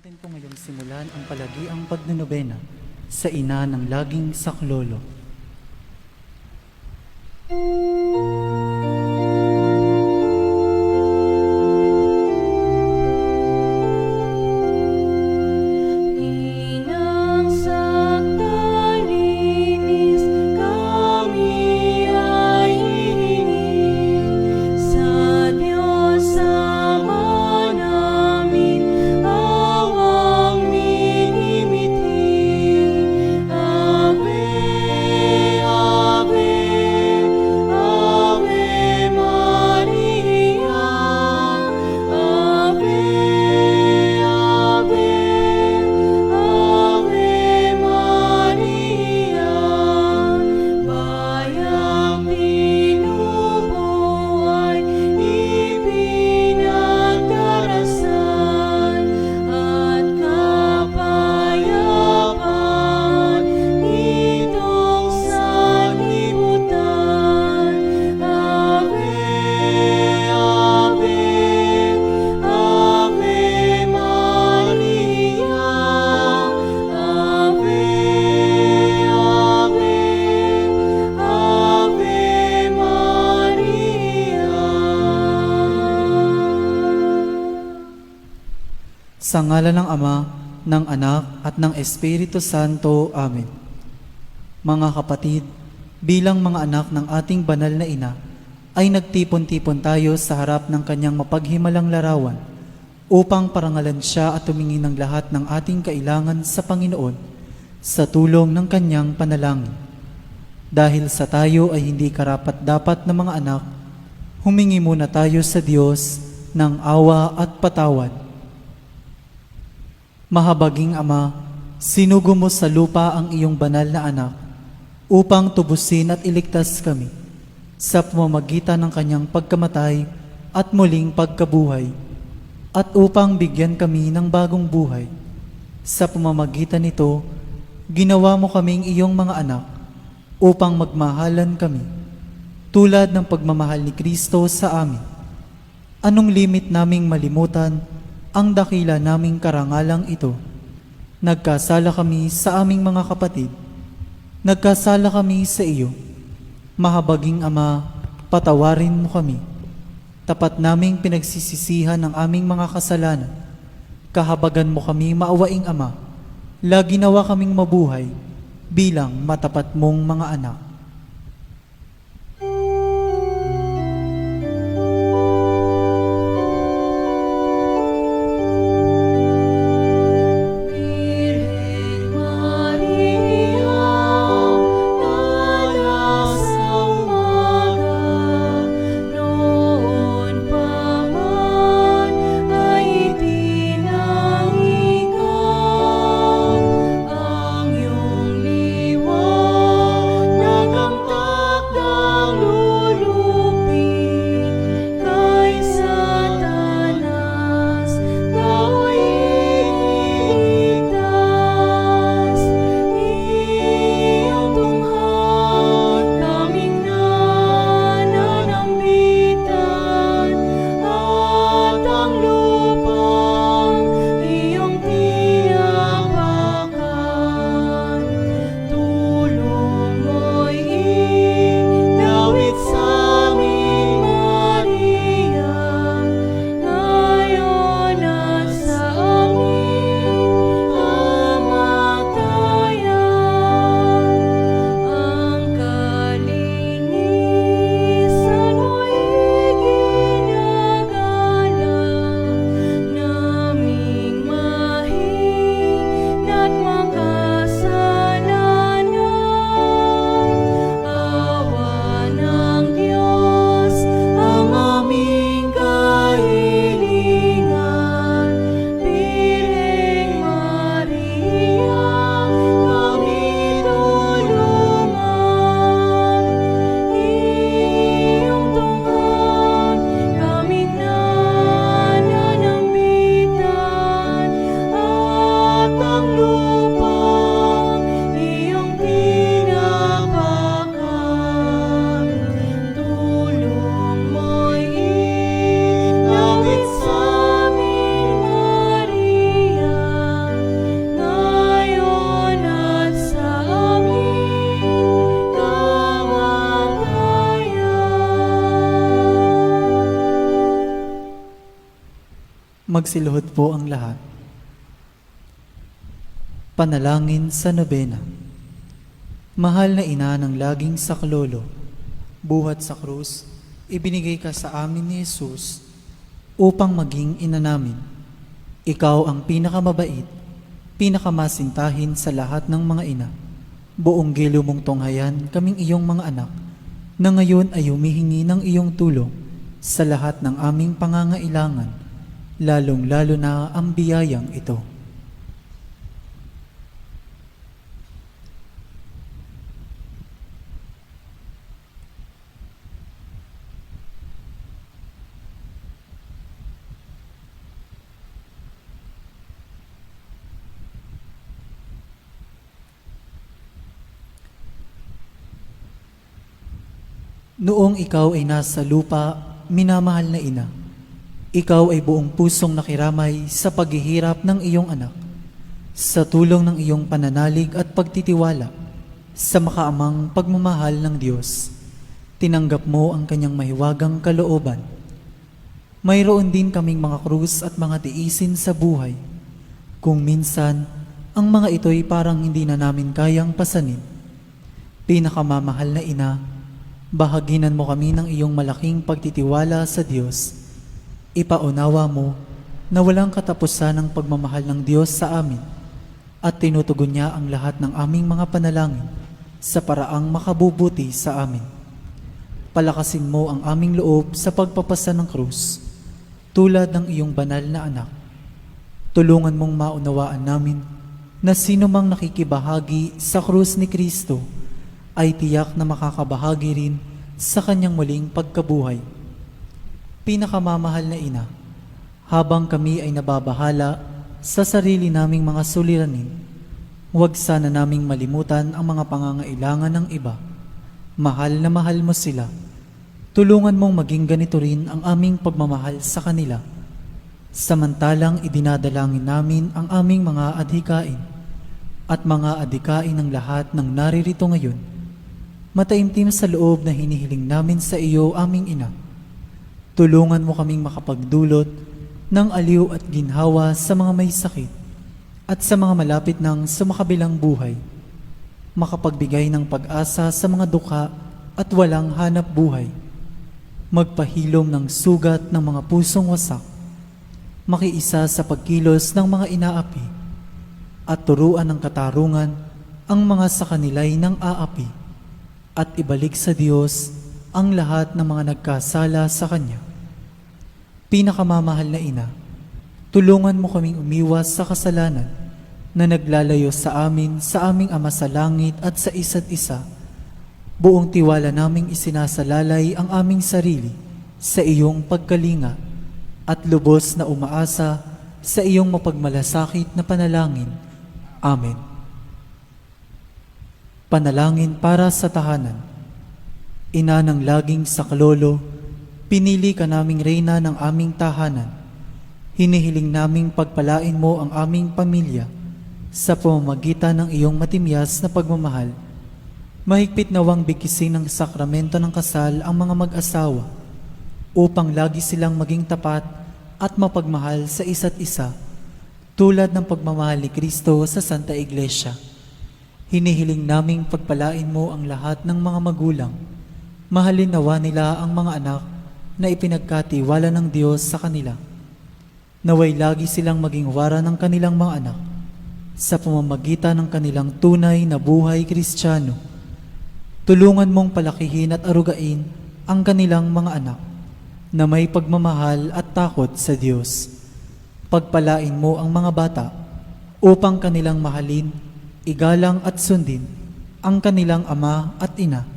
Natin po ngayong simulan ang palagiang pagnonobena sa ina ng laging saklolo. Sa ngalan ng Ama, ng Anak, at ng Espiritu Santo. Amen. Mga kapatid, bilang mga anak ng ating banal na ina, ay nagtipon-tipon tayo sa harap ng kanyang mapaghimalang larawan upang parangalan siya at tumingin ng lahat ng ating kailangan sa Panginoon sa tulong ng kanyang panalangin. Dahil sa tayo ay hindi karapat-dapat na mga anak, humingi muna tayo sa Diyos ng awa at patawad. Mahabaging Ama, sinugo mo sa lupa ang iyong banal na anak upang tubusin at iligtas kami sa pamamagitan ng kanyang pagkamatay at muling pagkabuhay, at upang bigyan kami ng bagong buhay. Sa pamamagitan nito, ginawa mo kaming iyong mga anak upang magmahalan kami tulad ng pagmamahal ni Kristo sa amin. Anong limit naming malimutan ang dakila naming karangalang ito? Nagkasala kami sa aming mga kapatid. Nagkasala kami sa iyo. Mahabaging Ama, patawarin mo kami. Tapat naming pinagsisisihan ang aming mga kasalanan. Kahabagan mo kami, maawaing Ama. Lagi nawa kaming mabuhay bilang matapat mong mga anak. Ng Magsiluhod po ang lahat. Panalangin sa nobena. Mahal na ina ng laging saklolo, buhat sa krus, ibinigay ka sa amin ni Jesus upang maging ina namin. Ikaw ang pinakamabait, pinakamasintahin sa lahat ng mga ina. Buong gilo mong tunghayan kaming iyong mga anak, na ngayon ay humihingi ng iyong tulong sa lahat ng aming pangangailangan, lalong-lalo na ang biyayang ito. Noong ikaw ay nasa lupa, minamahal na ina, ikaw ay buong pusong nakiramay sa paghihirap ng iyong anak, sa tulong ng iyong pananalig at pagtitiwala sa makaamang pagmamahal ng Diyos. Tinanggap mo ang kanyang mahiwagang kalooban. Mayroon din kaming mga krus at mga tiisin sa buhay. Kung minsan, ang mga ito'y parang hindi na namin kayang pasanin. Pinakamamahal na ina, bahaginan mo kami ng iyong malaking pagtitiwala sa Diyos. Ipaunawa mo na walang katapusan ang pagmamahal ng Diyos sa amin at tinutugon niya ang lahat ng aming mga panalangin sa paraang makabubuti sa amin. Palakasin mo ang aming loob sa pagpapasa ng krus, tulad ng iyong banal na anak. Tulungan mong maunawaan namin na sino mang nakikibahagi sa krus ni Kristo ay tiyak na makakabahagi rin sa kanyang muling pagkabuhay. Pinakamamahal na ina, habang kami ay nababahala sa sarili naming mga suliranin, huwag sana naming malimutan ang mga pangangailangan ng iba. Mahal na mahal mo sila. Tulungan mong maging ganito rin ang aming pagmamahal sa kanila. Samantalang idinadalangin namin ang aming mga adhikain at mga adhikain ng lahat ng naririto ngayon. Mataimtim sa loob na hinihiling namin sa iyo, aming ina. Tulungan mo kaming makapagdulot ng aliw at ginhawa sa mga may sakit at sa mga malapit ng sumakabilang buhay. Makapagbigay ng pag-asa sa mga dukha at walang hanap buhay. Magpahilom ng sugat ng mga pusong wasak. Makiisa sa pagkilos ng mga inaapi at turuan ng katarungan ang mga sa kanila'y nang aapi. At ibalik sa Diyos ang lahat ng mga nagkasala sa Kanya. Pinakamamahal na ina, tulungan mo kaming umiwas sa kasalanan na naglalayo sa amin, sa aming Ama sa langit at sa isa't isa. Buong tiwala naming isinasalalay ang aming sarili sa iyong pagkalinga at lubos na umaasa sa iyong mapagmalasakit na panalangin. Amen. Panalangin para sa tahanan. Ina ng laging saklolo, pinili ka naming reyna ng aming tahanan. Hinihiling naming pagpalain mo ang aming pamilya sa pamamagitan ng iyong matimyas na pagmamahal. Mahigpit nawang bigkisin ng sakramento ng kasal ang mga mag-asawa upang lagi silang maging tapat at mapagmahal sa isa't isa, tulad ng pagmamahal ni Kristo sa Santa Iglesia. Hinihiling naming pagpalain mo ang lahat ng mga magulang. Mahalin nawa nila ang mga anak na ipinagkatiwala ng Diyos sa kanila. Naway lagi silang maging wara ng kanilang mga anak sa pamamagitan ng kanilang tunay na buhay Kristiyano. Tulungan mong palakihin at arugain ang kanilang mga anak na may pagmamahal at takot sa Diyos. Pagpalain mo ang mga bata upang kanilang mahalin, igalang at sundin ang kanilang ama at ina.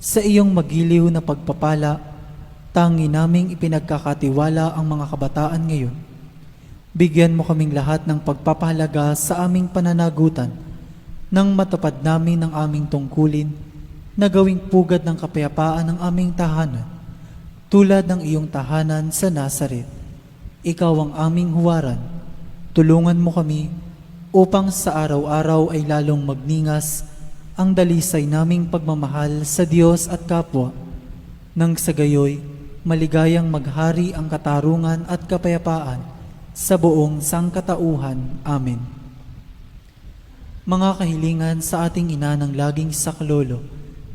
Sa iyong magiliw na pagpapala, tangi naming ipinagkakatiwala ang mga kabataan ngayon. Bigyan mo kaming lahat ng pagpapahalaga sa aming pananagutan nang matupad namin ang aming tungkulin na gawing pugad ng kapayapaan ng aming tahanan, tulad ng iyong tahanan sa Nazaret. Ikaw ang aming huwaran. Tulungan mo kami upang sa araw-araw ay lalong magningas ang dalisay naming pagmamahal sa Diyos at kapwa, nang sa gayoy maligayang maghari ang katarungan at kapayapaan sa buong sangkatauhan. Amen. Mga kahilingan sa ating ina ng laging saklolo,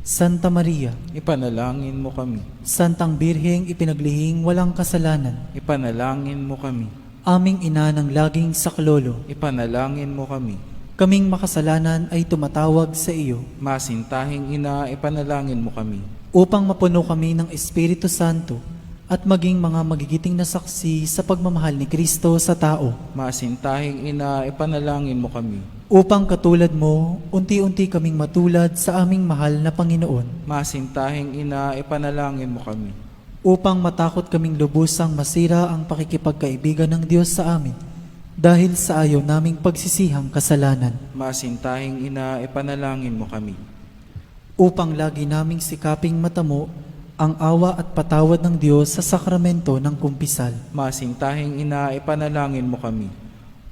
Santa Maria, Ipanalangin mo kami. Santang Birheng ipinaglihing walang kasalanan, Ipanalangin mo kami. aming ina ng laging saklolo, Ipanalangin mo kami. kaming makasalanan ay tumatawag sa iyo Masintahing ina, ipanalangin mo kami. upang mapuno kami ng Espiritu Santo at maging mga magigiting na saksi sa pagmamahal ni Kristo sa tao. Masintahing ina, ipanalangin mo kami. Upang katulad mo, unti-unti kaming matulad sa aming mahal na Panginoon. Masintahing ina, ipanalangin mo kami. Upang matakot kaming lubusang masira ang pakikipagkaibigan ng Diyos sa amin dahil sa ayaw naming pagsisihang kasalanan. Masintahing ina, ipanalangin mo kami. Upang lagi naming sikaping matamo ang awa at patawad ng Diyos sa sakramento ng kumpisal. Masintahing ina, ipanalangin mo kami.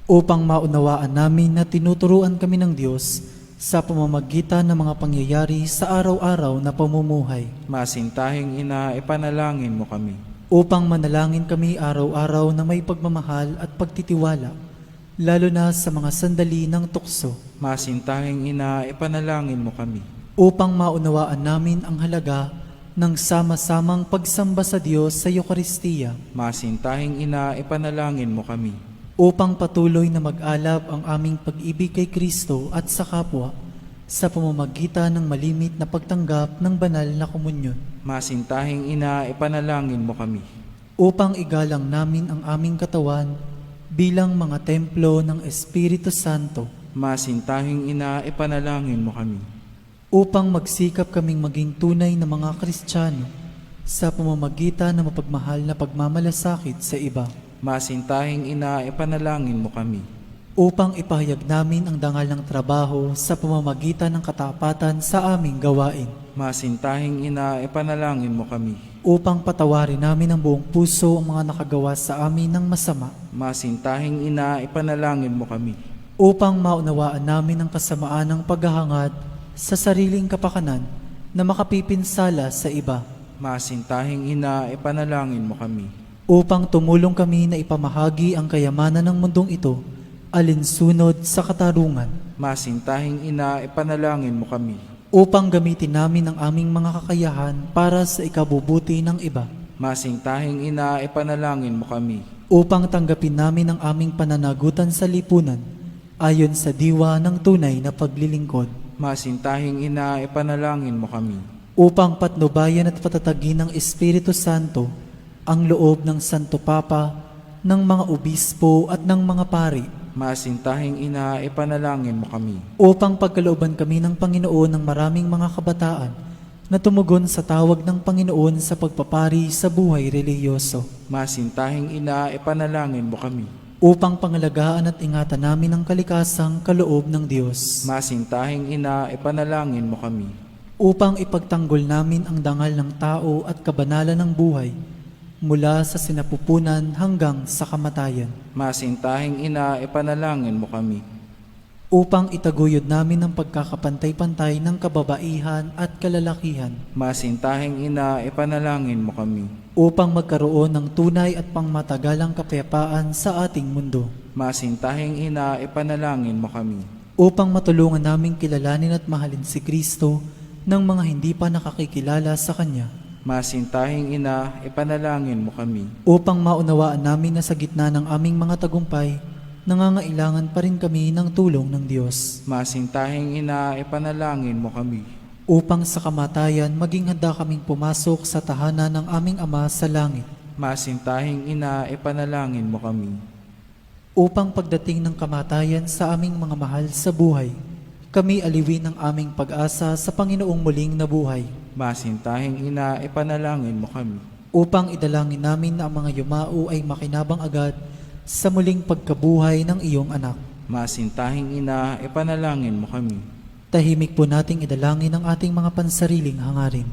Upang maunawaan namin na tinuturuan kami ng Diyos sa pamamagitan ng mga pangyayari sa araw-araw na pamumuhay. Masintahing ina, ipanalangin mo kami. Upang manalangin kami araw-araw na may pagmamahal at pagtitiwala, lalo na sa mga sandali ng tukso. Masintahing ina, ipanalangin mo kami. Upang maunawaan namin ang halaga ng sama-samang pagsamba sa Diyos sa Eukaristiya. Masintahing ina, ipanalangin mo kami. Upang patuloy na mag-alab ang aming pag-ibig kay Kristo at sa kapwa sa pamamagitan ng malimit na pagtanggap ng banal na komunyon. Masintahing ina, ipanalangin mo kami. Upang igalang namin ang aming katawan bilang mga templo ng Espiritu Santo. Masintahing ina, ipanalangin mo kami. Upang magsikap kaming maging tunay na mga Kristiyano sa pamamagitan ng mapagmahal na pagmamalasakit sa iba. Masintahing ina, ipanalangin mo kami. Upang ipahayag namin ang dangal ng trabaho sa pamamagitan ng katapatan sa aming gawain. Masintahing ina, ipanalangin mo kami. Upang patawarin namin ng buong puso ang mga nakagawa sa amin ng masama. Masintahing ina, ipanalangin mo kami. Upang maunawaan namin ang kasamaan ng paghahangad sa sariling kapakanan na makapipinsala sa iba. Masintahing ina, ipanalangin mo kami. Upang tumulong kami na ipamahagi ang kayamanan ng mundong ito alinsunod sa katarungan. Masintahing ina, ipanalangin mo kami. Upang gamitin namin ang aming mga kakayahan para sa ikabubuti ng iba. Masintahing ina, ipanalangin mo kami. Upang tanggapin namin ang aming pananagutan sa lipunan ayon sa diwa ng tunay na paglilingkod. Masintahing ina, ipanalangin mo kami. Upang patnubayan at patatagin ng Espiritu Santo ang loob ng Santo Papa, ng mga obispo at ng mga pari. Masintahing ina, ipanalangin mo kami. Upang pagkalooban kami ng Panginoon ng maraming mga kabataan na tumugon sa tawag ng Panginoon sa pagpapari sa buhay relihiyoso. Masintahing ina, ipanalangin mo kami. Upang pangalagaan at ingatan namin ang kalikasang kaloob ng Diyos. Masintahing ina, ipanalangin mo kami. Upang ipagtanggol namin ang dangal ng tao at kabanalan ng buhay mula sa sinapupunan hanggang sa kamatayan. Masintahing ina, ipanalangin mo kami. Upang itaguyod namin ang pagkakapantay-pantay ng kababaihan at kalalakihan. Masintahing ina, ipanalangin mo kami. Upang magkaroon ng tunay at pangmatagalang kapayapaan sa ating mundo. Masintahing ina, ipanalangin mo kami. Upang matulungan naming kilalanin at mahalin si Kristo ng mga hindi pa nakakikilala sa Kanya. Masintahing ina, ipanalangin mo kami. Upang maunawaan namin na sa gitna ng aming mga tagumpay, nangangailangan pa rin kami ng tulong ng Diyos. Masintahing ina, ipanalangin mo kami. Upang sa kamatayan, maging handa kaming pumasok sa tahanan ng aming Ama sa langit. Masintahing ina, ipanalangin mo kami. Upang pagdating ng kamatayan sa aming mga mahal sa buhay, kami aliwin ng aming pag-asa sa Panginoong muling nabuhay. Masintahing ina, ipanalangin mo kami. Upang idalangin namin na ang mga yumao ay makinabang agad sa muling pagkabuhay ng iyong anak. Masintahing ina, ipanalangin mo kami. Tahimik po nating idalangin ang ating mga pansariling hangarin.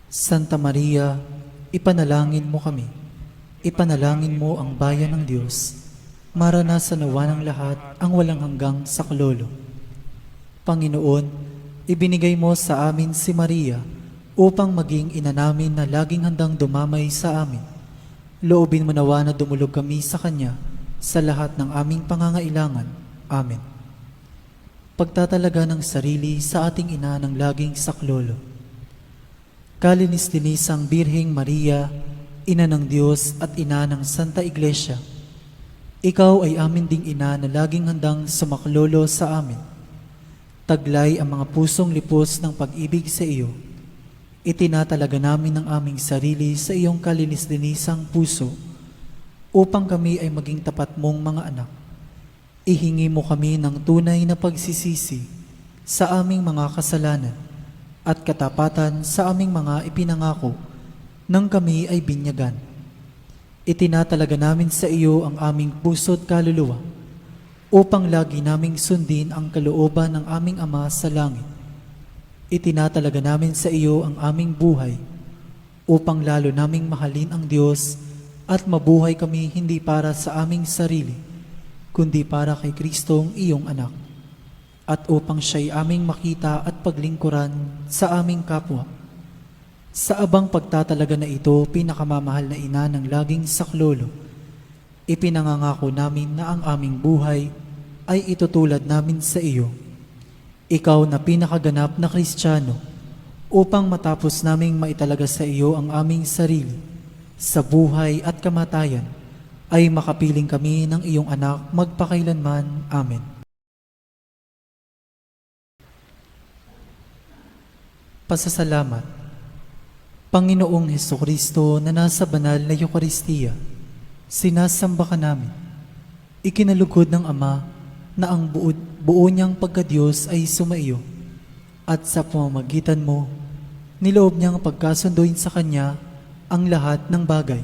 Santa Maria, ipanalangin mo kami. Ipanalangin mo ang bayan ng Diyos. Maranasan nawa ng lahat ang walang hanggang saklolo. Panginoon, ibinigay mo sa amin si Maria upang maging ina namin na laging handang dumamay sa amin. Loobin mo nawa na dumulog kami sa Kanya sa lahat ng aming pangangailangan. Amen. Pagtatalaga ng sarili sa ating ina ng laging saklolo. Kalinis-linisang Birheng Maria, Ina ng Diyos at Ina ng Santa Iglesia, Ikaw ay amin ding ina na laging handang sumaklolo sa amin. Taglay ang mga pusong lipos ng pag-ibig sa iyo. Itinatalaga namin ang aming sarili sa iyong kalinis-linisang puso upang kami ay maging tapat mong mga anak. Ihingi mo kami ng tunay na pagsisisi sa aming mga kasalanan at katapatan sa aming mga ipinangako nang kami ay binyagan. Itinatalaga namin sa iyo ang aming puso't kaluluwa upang lagi naming sundin ang kalooban ng aming Ama sa langit. Itinatalaga namin sa iyo ang aming buhay upang lalo naming mahalin ang Diyos at mabuhay kami hindi para sa aming sarili, kundi para kay Kristong iyong anak, at upang siya'y aming makita at paglingkuran sa aming kapwa. Sa abang pagtatalaga na ito, pinakamamahal na ina ng laging saklolo, ipinangangako namin na ang aming buhay ay itutulad namin sa iyo. Ikaw na pinakaganap na Kristiyano, upang matapos naming maitalaga sa iyo ang aming sarili, sa buhay at kamatayan, ay makapiling kami ng iyong anak magpakailanman. Amen. Pasasalamat. Panginoong Hesukristo na nasa banal na Eucharistia, sinasamba ka namin. Ikinalugod ng Ama na ang buo niyang pagkadiyos ay sumaiyo, at sa pamamagitan mo, niloob niyang pagkasunduin sa Kanya ang lahat ng bagay.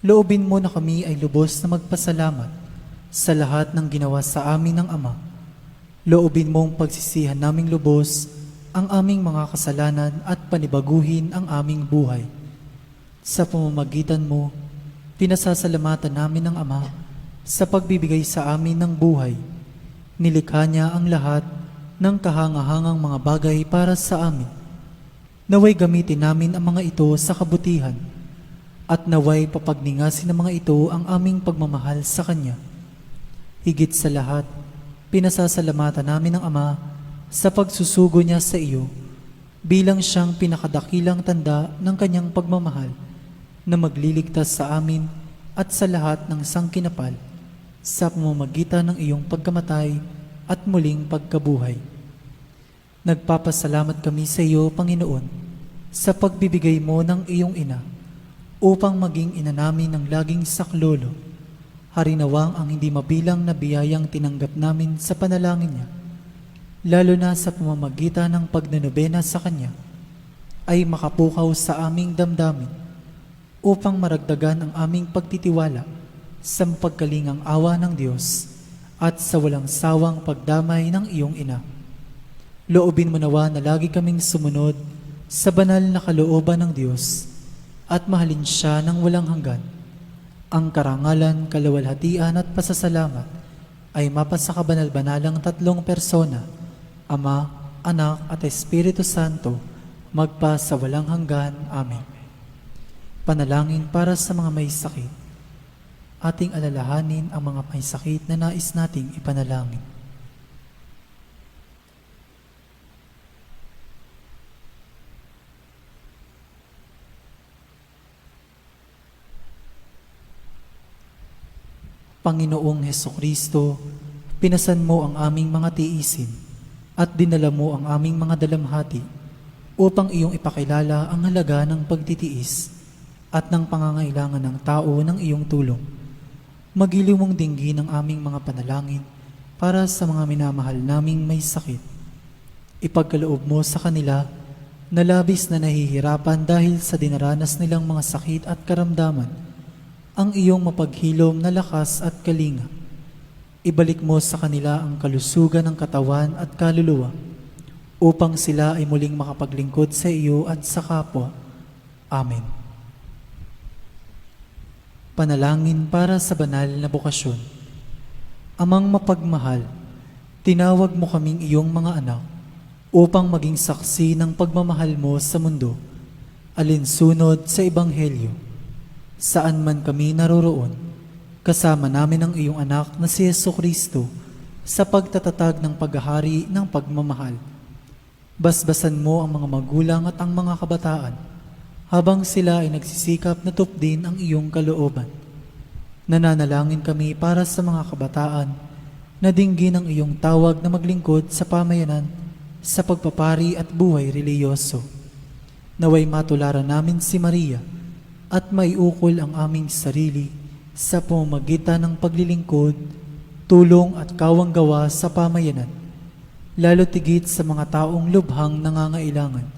Loobin mo na kami ay lubos na magpasalamat sa lahat ng ginawa sa amin ng Ama. Loobin mong pagsisihan naming lubos ang aming mga kasalanan at panibaguhin ang aming buhay. Sa pamamagitan mo, pinasasalamatan namin ng Ama sa pagbibigay sa amin ng buhay. Nilikha niya ang lahat ng kahangahangang mga bagay para sa amin. Naway gamitin namin ang mga ito sa kabutihan at naway papagningasin ng mga ito ang aming pagmamahal sa Kanya. Higit sa lahat, pinasasalamatan namin ng Ama sa pagsusugo niya sa iyo bilang siyang pinakadakilang tanda ng Kanyang pagmamahal na magliligtas sa amin at sa lahat ng sangkinapal sa pamamagitan ng iyong pagkamatay at muling pagkabuhay. Nagpapasalamat kami sa iyo, Panginoon, sa pagbibigay mo ng iyong ina upang maging ina namin ng laging saklolo. Harinawang ang hindi mabilang na biyayang tinanggap namin sa panalangin niya, lalo na sa pamamagitan ng pagnanobena sa Kanya, ay makapukaw sa aming damdamin upang maragdagan ang aming pagtitiwala sa mapagkalingang awa ng Diyos at sa walang sawang pagdamay ng iyong ina. Loobin mo nawa na lagi kaming sumunod sa banal na kalooban ng Diyos at mahalin siya ng walang hanggan. Ang karangalan, kaluwalhatian at pasasalamat ay mapasa kabanal-banalang tatlong persona, Ama, Anak at Espiritu Santo, magpa sa walang hanggan. Amen. Panalangin para sa mga may sakit. Ating alalahanin ang mga may sakit na nais nating ipanalangin. Panginoong Hesukristo, pinasan mo ang aming mga tiisin at dinala mo ang aming mga dalamhati upang iyong ipakilala ang halaga ng pagtitiis at ng pangangailangan ng tao ng iyong tulong. Magiliw mong dinggin ang aming mga panalangin para sa mga minamahal naming may sakit. Ipagkaloob mo sa kanila na labis na nahihirapan dahil sa dinaranas nilang mga sakit at karamdaman ang iyong mapaghilom na lakas at kalinga. Ibalik mo sa kanila ang kalusugan ng katawan at kaluluwa upang sila ay muling makapaglingkod sa iyo at sa kapwa. Amen. Panalangin para sa banal na bukasyon. Amang mapagmahal, tinawag mo kaming iyong mga anak upang maging saksi ng pagmamahal mo sa mundo, alinsunod sa Ebanghelyo. Saan man kami naroroon, kasama namin ang iyong anak na si Jesucristo sa pagtatatag ng paghahari ng pagmamahal. Basbasan mo ang mga magulang at ang mga kabataan habang sila ay nagsisikap na tupdin ang iyong kalooban. Nananalangin kami para sa mga kabataan na dinggin ang iyong tawag na maglingkod sa pamayanan sa pagpapari at buhay reliyoso. Naway matularan namin si Maria at maiukol ang aming sarili sa pamamagitan ng paglilingkod, tulong at kawanggawa sa pamayanan, lalo tigit sa mga taong lubhang nangangailangan.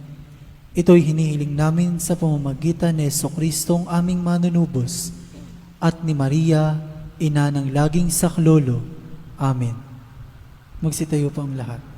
Ito'y hinihiling namin sa pamamagitan ni Jesucristo ang aming manunubos at ni Maria, ina ng laging saklolo. Amen. Magsitayo po ang lahat.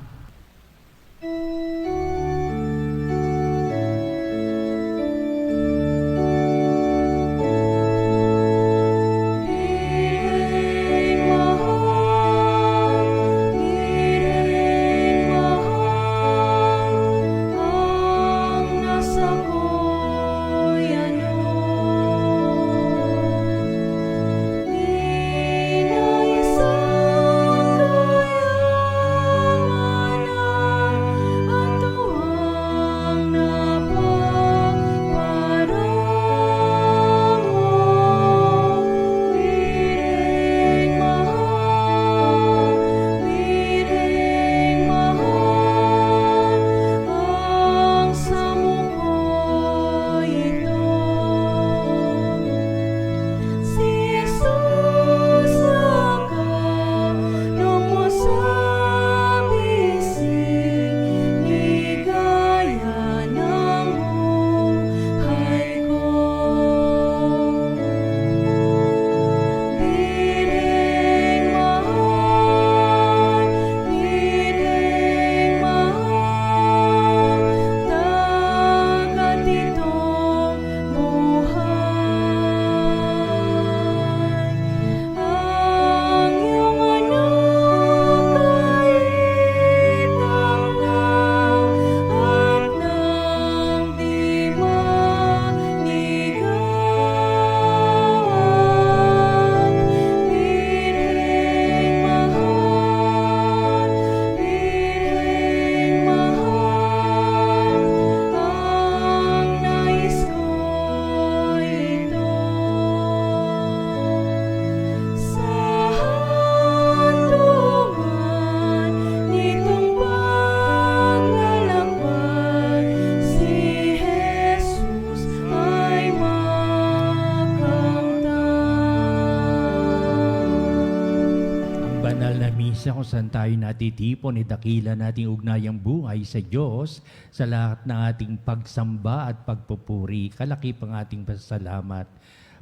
Misa kung saan tayo natitipon, idakila nating ugnayang buhay sa Diyos sa lahat ng ating pagsamba at pagpupuri. Kalakip ang ating pasalamat.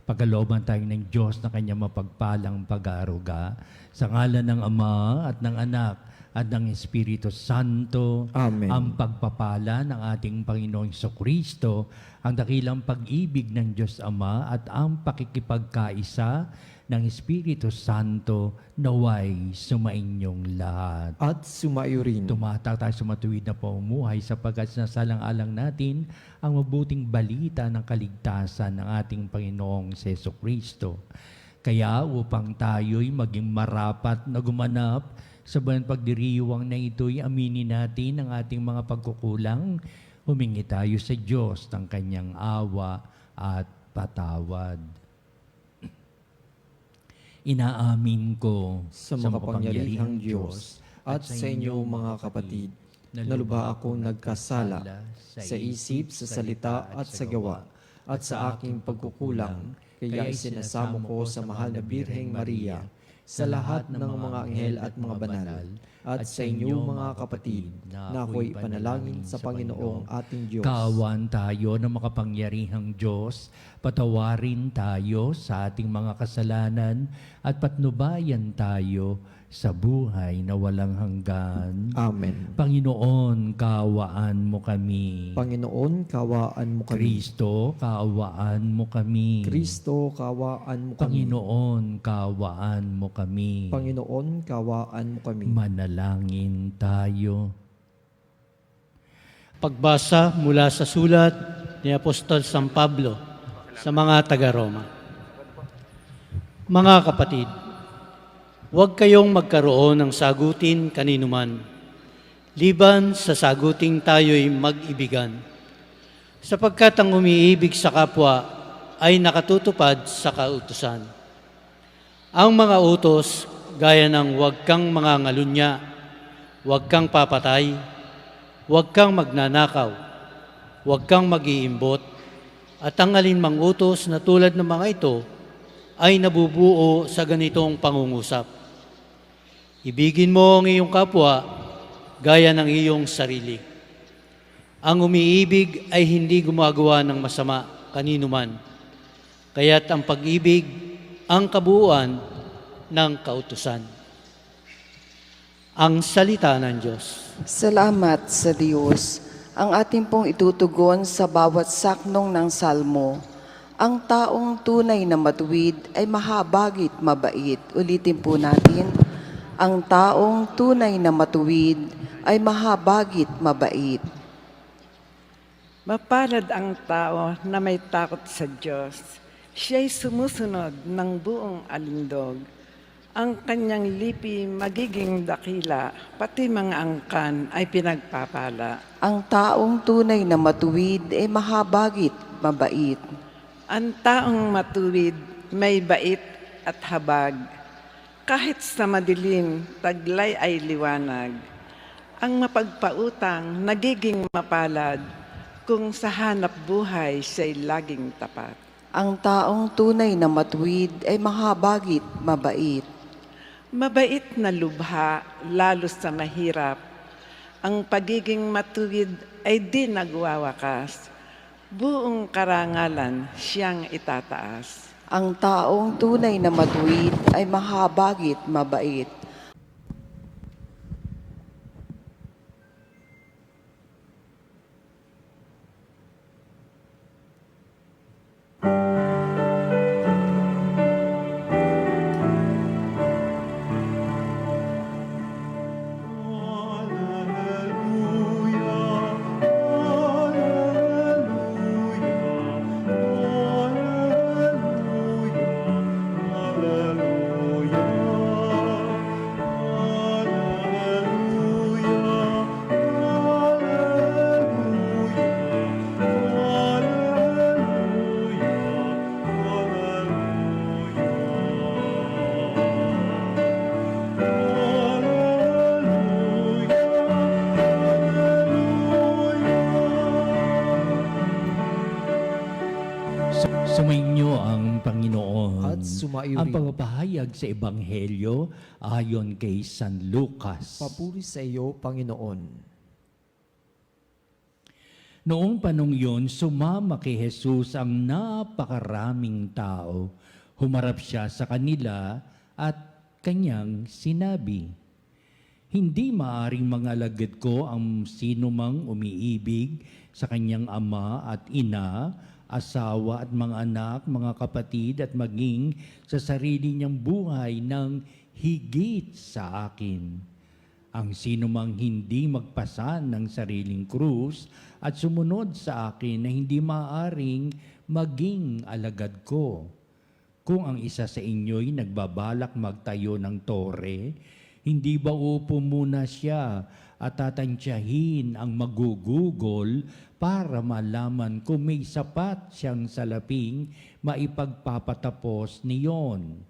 Pagkalooban tayo ng Diyos na Kanyang mapagpalang pag-aaruga. Sa ngalan ng Ama at ng Anak at ng Espiritu Santo. Amen. Ang pagpapala ng ating Panginoong Jesucristo, ang dakilang pag-ibig ng Diyos Ama at ang pakikipagkaisa ng Espiritu Santo naway sumainyong lahat. At sumayo rin. Tumatak tayo sa matuwid na pamumuhay sapagkat sinasalang-alang natin ang mabuting balita ng kaligtasan ng ating Panginoong Jesucristo. Kaya upang tayo'y maging marapat na gumanap sa buwan pagdiriwang na ito'y aminin natin ang ating mga pagkukulang, humingi tayo sa Diyos ng Kanyang awa at patawad. Inaamin ko Sa makapangyarihang Diyos at sa inyo mga kapatid, na lubha akong nagkasala sa isip, sa salita at sa gawa, at sa aking pagkukulang, kaya isinasamo ko sa mahal na Birheng Maria, sa lahat ng mga anghel at mga banal, at sa inyo mga kapatid, na ako'y panalangin sa Panginoong ating Diyos. Kaawaan tayo ng makapangyarihang Diyos, patawarin tayo sa ating mga kasalanan at patnubayan tayo sa buhay na walang hanggan. Amen. Panginoon, kaawaan mo kami. Panginoon, kawaan mo kami. Kristo, kaawaan mo kami. Kristo, kawaan mo kami. Panginoon, kaawaan mo kami. Panginoon, kawaan mo kami. Manalangin tayo. Pagbasa mula sa sulat ni Apostol San Pablo sa mga taga-Roma. Mga kapatid, huwag kayong magkaroon ng sagutin kaninuman, liban sa saguting tayo'y mag-ibigan, sapagkat ang umiibig sa kapwa ay nakatutupad sa kautusan. Ang mga utos, gaya ng huwag kang mangangalunya, huwag kang papatay, huwag kang magnanakaw, huwag kang mag-iimbot, at ang alinmang utos na tulad ng mga ito ay nabubuo sa ganitong pangungusap. Ibigin mo ang iyong kapwa gaya ng iyong sarili. Ang umiibig ay hindi gumagawa ng masama kanino man, kaya't ang pag-ibig ang kabuuan ng kautusan. Ang salita ng Diyos. Salamat sa Diyos. Ang ating pong itutugon sa bawat saknong ng salmo. Ang taong tunay na matuwid ay mahabagit mabait. Ulitin po natin. Ang taong tunay na matuwid ay mahabagit mabait. Mapalad ang tao na may takot sa Diyos. Siya'y sumusunod ng buong alindog. Ang kanyang lipi magiging dakila, pati mga angkan ay pinagpapala. Ang taong tunay na matuwid ay mahabagit mabait. Ang taong matuwid may bait at habag. Kahit sa madilim, taglay ay liwanag. Ang mapagpautang nagiging mapalad kung sa hanap buhay siya'y laging tapat. Ang taong tunay na matuwid ay mahabagit mabait. Mabait na lubha, lalo sa mahirap. Ang pagiging matuwid ay di nagwawakas. Buong karangalan siyang itataas. Ang taong tunay na matuwid ay mahabagit mabait. Sumainyo ang Panginoon. At sumaiyo Ang rin. pagpapahayag sa Ebanghelyo ayon kay San Lucas. Papuri sa iyo, Panginoon. Noong panong yun, sumama kay Jesus ang napakaraming tao. Humarap siya sa kanila at kanyang sinabi, "Hindi maaring mangalagad ko ang sinumang umiibig sa kanyang ama at ina, asawa at mga anak, mga kapatid at maging sa sarili niyang buhay ng higit sa akin. Ang sinumang hindi magpasan ng sariling krus at sumunod sa akin na hindi maaring maging alagad ko. Kung ang isa sa inyo'y nagbabalak magtayo ng tore, hindi ba upo muna siya at tatantyahin ang magugugol para malaman kung may sapat siyang salaping maipagpapatapos niyon?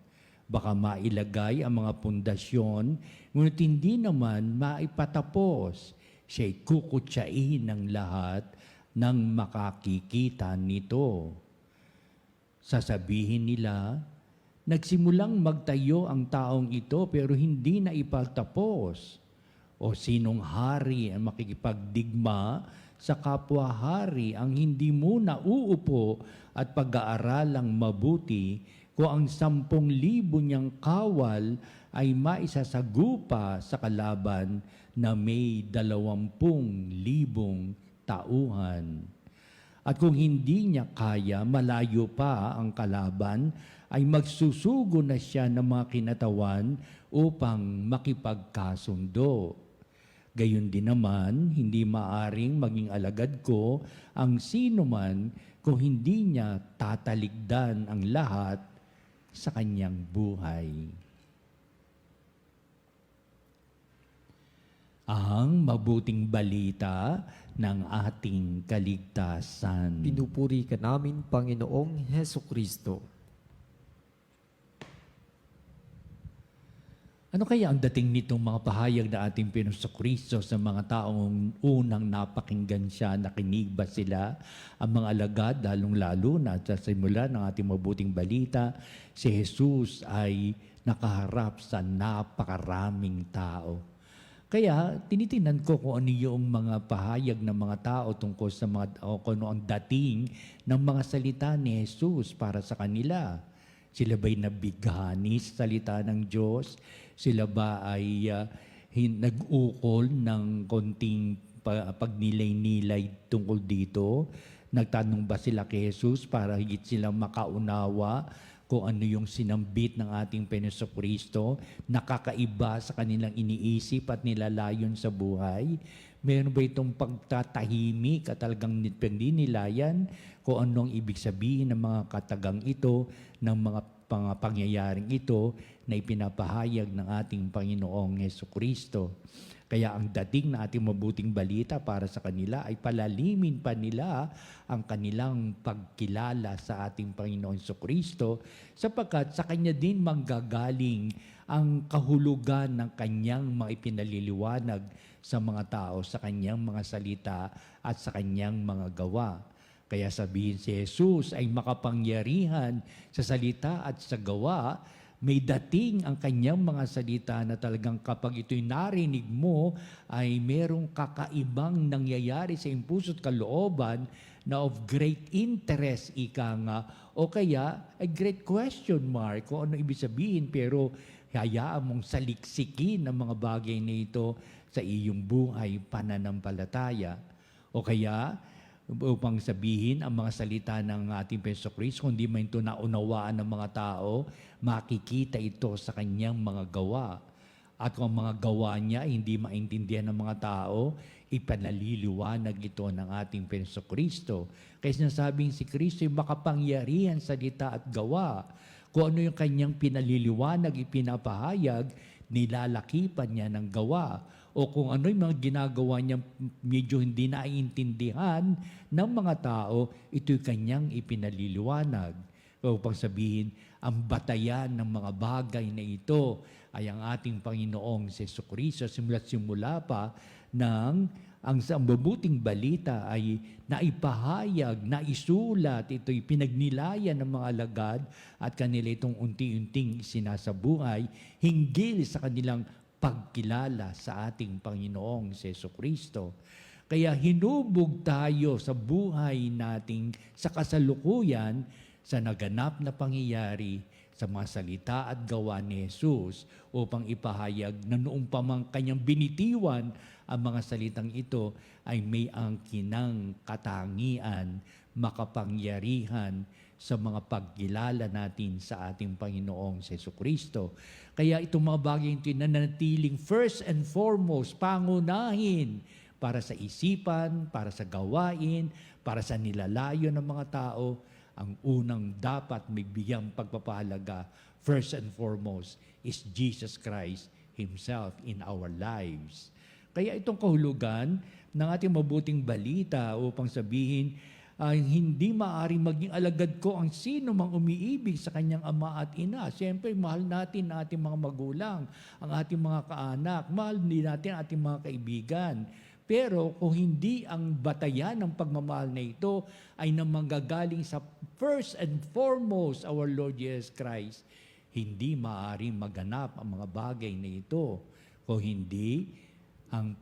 Baka mailagay ang mga pundasyon, ngunit hindi naman maipatapos. Siya'y kukutsain ng lahat ng makakikita nito. Sasabihin nila, Nagsimulang magtayo ang taong ito pero hindi na ipagtapos. O sinong hari ang makikipagdigma sa kapwa-hari ang hindi muna uupo at pag-aaralang mabuti kung ang 10,000 niyang kawal ay maisasagupa sa kalaban na may 20,000 tauhan. At kung hindi niya kaya, malayo pa ang kalaban, ay magsusugo na siya ng mga kinatawan upang makipagkasundo. Gayon din naman, hindi maaring maging alagad ko ang sino man kung hindi niya tatalikdan ang lahat sa kanyang buhay. Ang mabuting balita ng ating kaligtasan. Pinupuri ka namin, Panginoong Heso Kristo. Ano kaya ang dating nitong mga pahayag na ating Kristo sa mga taong unang napakinggan siya, nakinig ba sila? Ang mga alagad, lalong-lalo na sa simula ng ating mabuting balita, si Jesus ay nakaharap sa napakaraming tao. Kaya tinitingnan ko kung ano yung mga pahayag ng mga tao tungkol sa kung ano ang dating ng mga salita ni Jesus para sa kanila. Sila ba'y nabighani sa salita ng Diyos? Sila ba ay nag-ukol ng konting pagnilay-nilay tungkol dito? Nagtanong ba sila kay Jesus para higit silang makaunawa kung ano yung sinambit ng ating Kristo, nakakaiba sa kanilang iniisip at nilalayon sa buhay? Meron ba itong pagtatahimik at talagang pagdinilayan kung anong ibig sabihin ng mga katagang ito, ng mga pangyayaring ito na ipinapahayag ng ating Panginoong Kristo? Kaya ang dating na ating mabuting balita para sa kanila ay palalimin pa nila ang kanilang pagkilala sa ating Panginoon Kristo, sapagkat sa Kanya din manggagaling ang kahulugan ng Kanyang mga ipinaliliwanag sa mga tao, sa Kanyang mga salita at sa Kanyang mga gawa. Kaya sabihin si Jesus ay makapangyarihan sa salita at sa gawa. May dating ang kanyang mga salita na talagang kapag ito'y narinig mo, ay merong kakaibang nangyayari sa iyong puso't kalooban na of great interest, ika nga, o kaya a great question mark kung ano ibig sabihin, pero hayaan mong saliksikin ang mga bagay na ito sa iyong buhay pananampalataya. O kaya, upang sabihin ang mga salita ng ating Kristo, kung di man ito naunawaan ng mga tao, makikita ito sa kanyang mga gawa. At kung ang mga gawa niya hindi maintindihan ng mga tao, ipanaliliwanag ito ng ating Kristo. Kaya sinasabing si Kristo ay makapangyarihan salita at gawa. Kung ano yung kanyang pinaliliwanag, ipinapahayag, nilalakipan niya ng gawa. O kung ano yung mga ginagawa niya medyo hindi naiintindihan ng mga tao, ito'y kanyang ipinaliliwanag. Upang sabihin, ang batayan ng mga bagay na ito ay ang ating Panginoong Kristo simula pa ng ang mabuting balita ay naipahayag, naisulat, ito'y pinagnilayan ng mga alagad at kanila itong unti-unting sinasabuhay hinggil sa kanilang pagkilala sa ating Panginoong Kristo. Kaya hinubog tayo sa buhay nating sa kasalukuyan sa naganap na pangyayari sa mga salita at gawa ni Jesus upang ipahayag na noong pa mang kanyang binitiwan ang mga salitang ito ay may angkinang katangian, makapangyarihan sa mga pagkilala natin sa ating Panginoong Kristo. Kaya itong mga bagay ito nananatiling first and foremost, pangunahin para sa isipan, para sa gawain, para sa nilalayo ng mga tao. Ang unang dapat may bigyang pagpapahalaga, first and foremost, is Jesus Christ Himself in our lives. Kaya itong kahulugan ng ating mabuting balita upang sabihin, hindi maaaring maging alagad ko ang sino mang umiibig sa kanyang ama at ina. Siyempre, mahal natin ang ating mga magulang, ang ating mga kaanak, mahal din natin ang ating mga kaibigan. Pero kung hindi ang batayan ng pagmamahal na ito ay namanggagaling sa first and foremost our Lord Jesus Christ, Hindi maaaring maganap ang mga bagay na ito kung hindi ang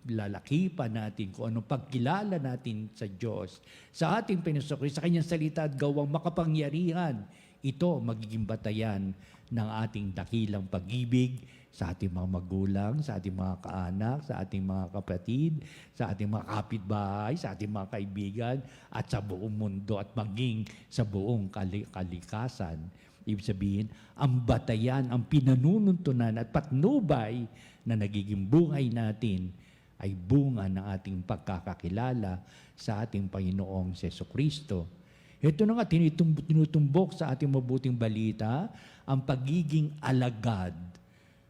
lalakipan natin, kung anong pagkilala natin sa Diyos, sa ating Panginoon Kristo, sa Kanyang salita at gawang makapangyarihan. Ito magiging batayan ng ating dakilang pag-ibig sa ating mga magulang, sa ating mga kaanak, sa ating mga kapatid, sa ating mga kapitbahay, sa ating mga kaibigan, at sa buong mundo at maging sa buong kalikasan. Ibig sabihin, ang batayan, ang pinanununtunan at patnubay na nagiging buhay natin ay bunga ng ating pagkakakilala sa ating Panginoong Jesucristo. Ito na nga, tinutumbok sa ating mabuting balita, ang pagiging alagad.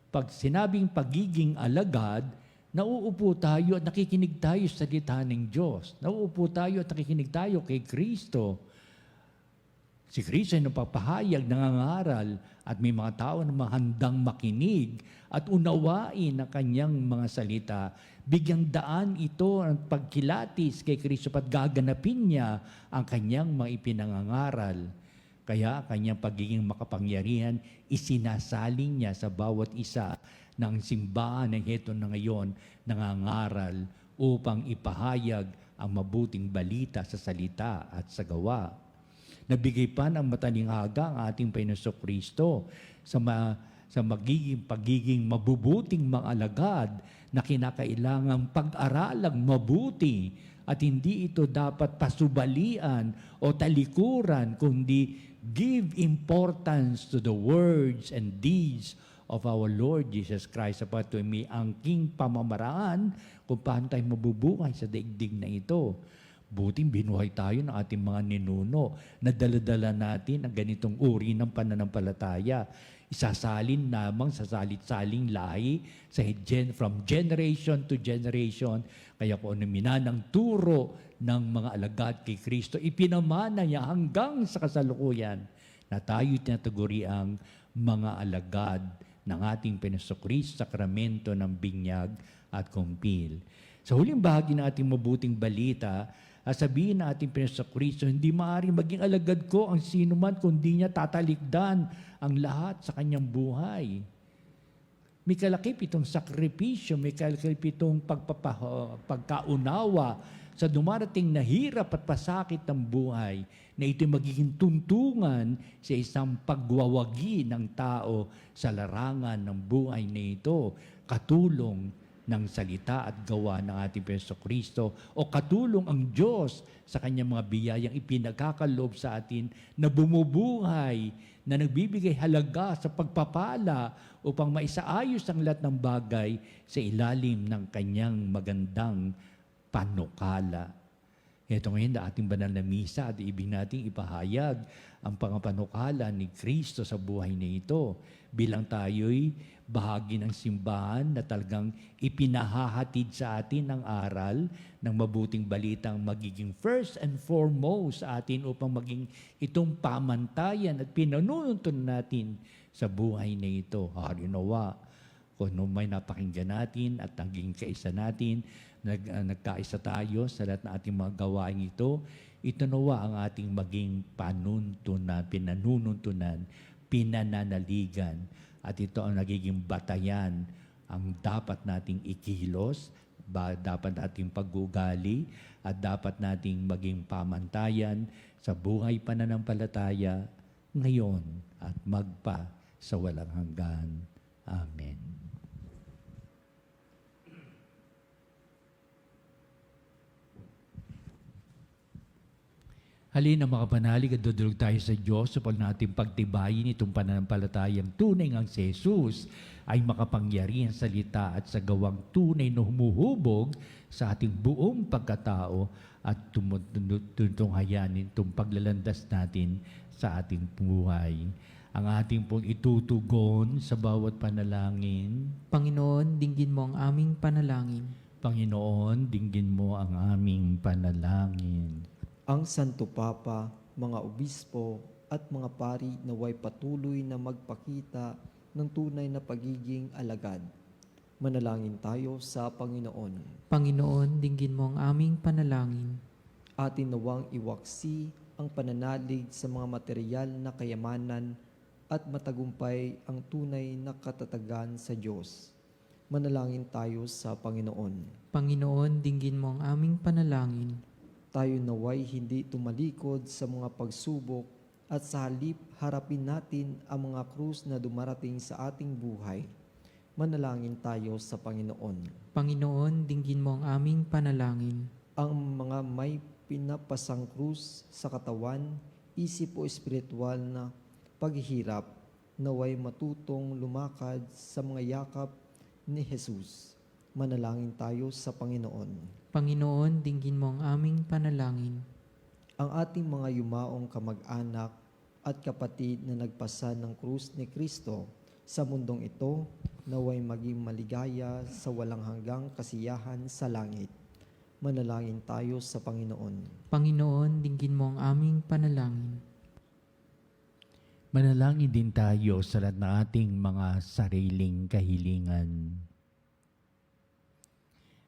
Pag sinabing pagiging alagad, nauupo tayo at nakikinig tayo sa salita ng Diyos. Nauupo tayo at nakikinig tayo kay Kristo. Si Kristo ay napapahayag, nangangaral, at may mga tao na handang makinig at unawain ang kanyang mga salita. Bigyang daan ito ang pagkilatis kay Kristo at gaganapin niya ang kanyang mga ipinangangaral. Kaya kanyang pagiging makapangyarihan, isinasaling niya sa bawat isa ng simbahan ng heto na ngayon nangangaral upang ipahayag ang mabuting balita sa salita at sa gawa. Nabigay pa ng matalinghaga ang ating Panginoon Kristo sa pagiging mabubuting mga alagad na kinakailangang pag-aralang mabuti at hindi ito dapat pasubalian o talikuran, kundi give importance to the words and deeds of our Lord Jesus Christ sapagat may angking pamamaraan kung paano tayo mabubuhay sa daigdig na ito. Buting binuhay tayo ng ating mga ninuno na dala-dala natin ang ganitong uri ng pananampalataya. Isasalin namang sa salit-saling lahi from generation to generation. Kaya kung ano minanang turo ng mga alagad kay Kristo, ipinamana niya hanggang sa kasalukuyan na tayo tinataguri ang mga alagad ng ating Panginoon Kristo, sakramento ng binyag at kumpil. Sa huling bahagi ng ating mabuting balita, sabihin na ating Panginoon Kristo, hindi maaaring maging alagad ko ang sino man kundi niya tatalikdan ang lahat sa kanyang buhay. May kalakip itong sakripisyo, may kalakip itong pagkaunawa sa dumarating na hirap at pasakit ng buhay na ito magiging tuntungan sa isang pagwawagi ng tao sa larangan ng buhay na ito, katulong ng salita at gawa ng ating Panginoon Kristo o katulong ang Diyos sa kanyang mga biyayang ipinagkakaloob sa atin na bumubuhay, na nagbibigay halaga sa pagpapala upang maisaayos ang lahat ng bagay sa ilalim ng kanyang magandang panukala. Ito ngayon na ating banal na misa at ibig nating ipahayag ang pangapanukala ni Kristo sa buhay na ito bilang tayo'y bahagi ng simbahan na talagang ipinahahatid sa atin ang aral ng mabuting balitang magiging first and foremost sa atin upang maging itong pamantayan at pinanununtun natin sa buhay na ito. Harinawa, kung may napakinggan natin at naging kaisa natin, nagkaisa tayo sa lahat ng ating mga gawain ito, ito nawa ang ating maging panuntunan, pinanununtunan, pinananaligan. At ito ang nagiging batayan ang dapat nating ikilos, dapat nating pag-ugali, at dapat nating maging pamantayan sa buhay pananampalataya ngayon at magpa sa walang hanggan. Amen. Halina mga panalig at dudulog tayo sa Diyos upang natin pagtibayin itong pananampalatayang tunay ngang si Jesus ay makapangyarihan sa salita at sa gawang tunay na humuhubog sa ating buong pagkatao at tunghayanin itong paglalandas natin sa ating buhay. Ang ating pong itutugon sa bawat panalangin. Panginoon, dinggin mo ang aming panalangin. Panginoon, dinggin mo ang aming panalangin. Ang Santo Papa, mga obispo at mga pari naway patuloy na magpakita ng tunay na pagiging alagad. Manalangin tayo sa Panginoon. Panginoon, dinggin mo ang aming panalangin. Atin nawang iwaksi ang pananalig sa mga material na kayamanan at matagumpay ang tunay na katatagan sa Diyos. Manalangin tayo sa Panginoon. Panginoon, dinggin mo ang aming panalangin. Tayo naway hindi tumalikod sa mga pagsubok at sa halip harapin natin ang mga krus na dumarating sa ating buhay. Manalangin tayo sa Panginoon. Panginoon, dinggin mo ang aming panalangin. Ang mga may pinapasang krus sa katawan, isip o espiritual na paghihirap, naway matutong lumakad sa mga yakap ni Jesus. Manalangin tayo sa Panginoon. Panginoon, dinggin mo ang aming panalangin. Ang ating mga yumaong kamag-anak at kapatid na nagpasa ng krus ni Kristo sa mundong ito, naway maging maligaya sa walang hanggang kasiyahan sa langit. Manalangin tayo sa Panginoon. Panginoon, dinggin mo ang aming panalangin. Manalangin din tayo sa lahat ng ating mga sariling kahilingan.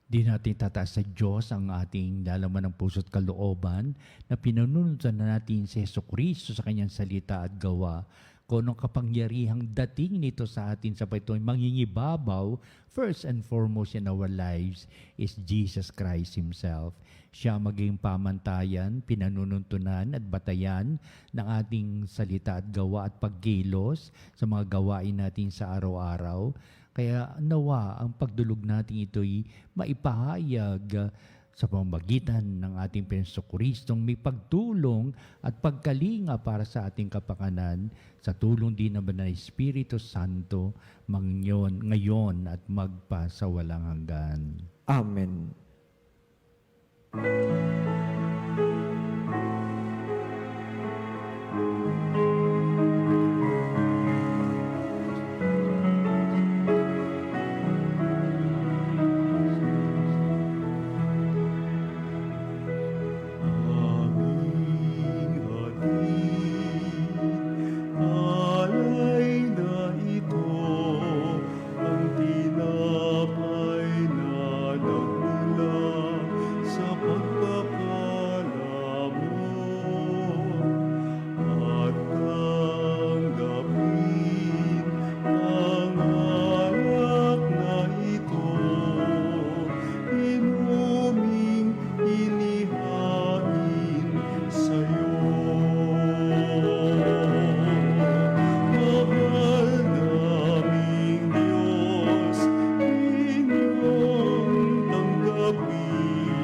Di natin tataas sa Diyos ang ating lalaman ng puso't kalooban na pinanunutan na natin si Jesucristo sa kanyang salita at gawa. Kung anong kapangyarihang dating nito sa atin sa ito'y mangingibabaw, first and foremost in our lives is Jesus Christ Himself. Siya maging pamantayan, pinanununtunan at batayan ng ating salita at gawa at pagkilos sa mga gawain natin sa araw-araw. Kaya nawa ang pagdulog natin ito'y maipahayag sa pamamagitan ng ating Jesucristong may pagtulong at pagkalinga para sa ating kapakanan sa tulong din naman ng Espiritu Santo ngayon at magpa sa walang hanggan. Amen. Alay na ito ang tinapay na nagmula sa pagkakalamon at tanggapin ang alak na ito, inuming inihain sa'yo. Mahal naming Diyos, inyong tanggapin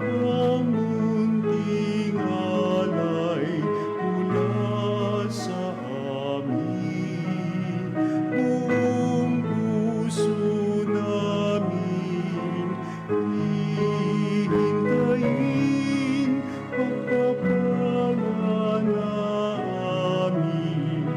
ang munting alay mula sa amin. Buong puso namin hihintayin pagpapala na aming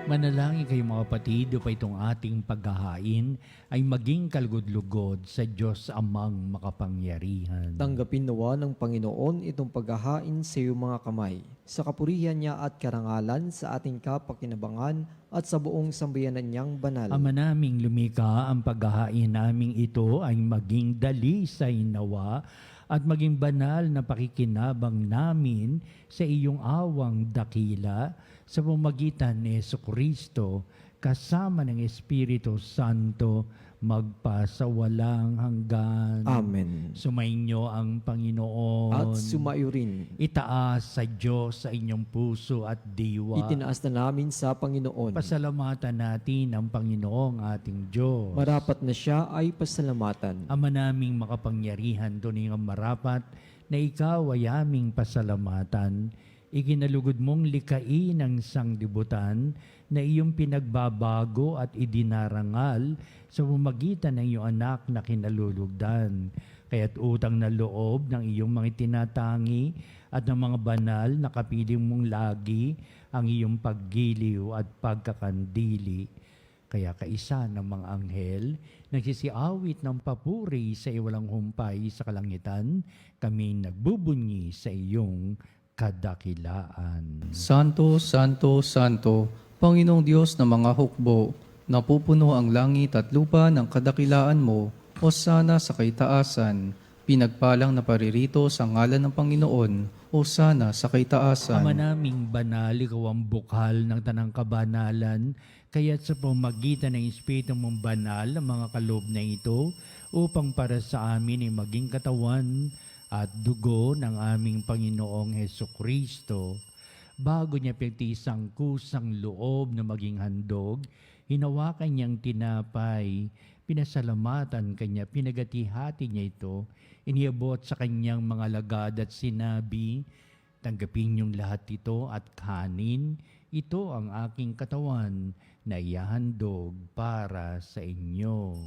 Manalangin kayo mga kapatid upang itong ating paghahain ay maging kalugod-lugod sa Diyos Amang makapangyarihan. Tanggapin nawa ng Panginoon itong paghahain sa iyong mga kamay, sa kapurihan niya at karangalan sa ating kapakinabangan at sa buong sambayanan niyang banal. Ama naming lumika, ang paghahain naming ito ay maging dalisay nawa at maging banal na pakikinabang namin sa iyong awang dakila sa pamamagitan ni Jesucristo kasama ng Espiritu Santo magpa sa walang hanggan. Amen. Sumainyo ang Panginoon. At sumayo rin. Itaas sa Diyos sa inyong puso at diwa. Itinaas na namin sa Panginoon. Pasalamatan natin ang Panginoong ating Diyos. Marapat na siya ay pasalamatan. Ama naming makapangyarihan, tuning ang marapat na ikaw ay aming pasalamatan. Ikinalugod mong likain ang sangdibutan na iyong pinagbabago at idinarangal sa pamamagitan ng iyong anak na kinalulugdan. Kaya't utang na loob ng iyong mga tinatangi at ng mga banal na kapiling mong lagi ang iyong paggiliw at pagkakandili. Kaya kaisa ng mga anghel, nagsisiawit ng papuri sa iwalang humpay sa kalangitan, kami nagbubunyi sa iyong kadakilaan. Santo, Santo, Santo, Panginoong Diyos ng mga hukbo, napupuno ang langit at lupa ng kadakilaan mo, Hosana sa kaitaasan, Pinagpalang na paririto sa ngalan ng Panginoon, o sana sa kaitaasan. Ama naming banal, ikaw ang bukal ng tanang kabanalan, kaya't sa pamagitan ng Espiritu mong banal ang mga kaloob na ito, upang para sa amin ay maging katawan at dugo ng aming Panginoong Heso Kristo. Bago niya pinagtisang kusang loob na maging handog, hinawakan niyang tinapay, pinasalamatan kanya, pinagati-hati niya ito, iniabot sa kanyang mga lagad at sinabi, tanggapin niyong lahat ito at kanin, ito ang aking katawan na ihahandog para sa inyo.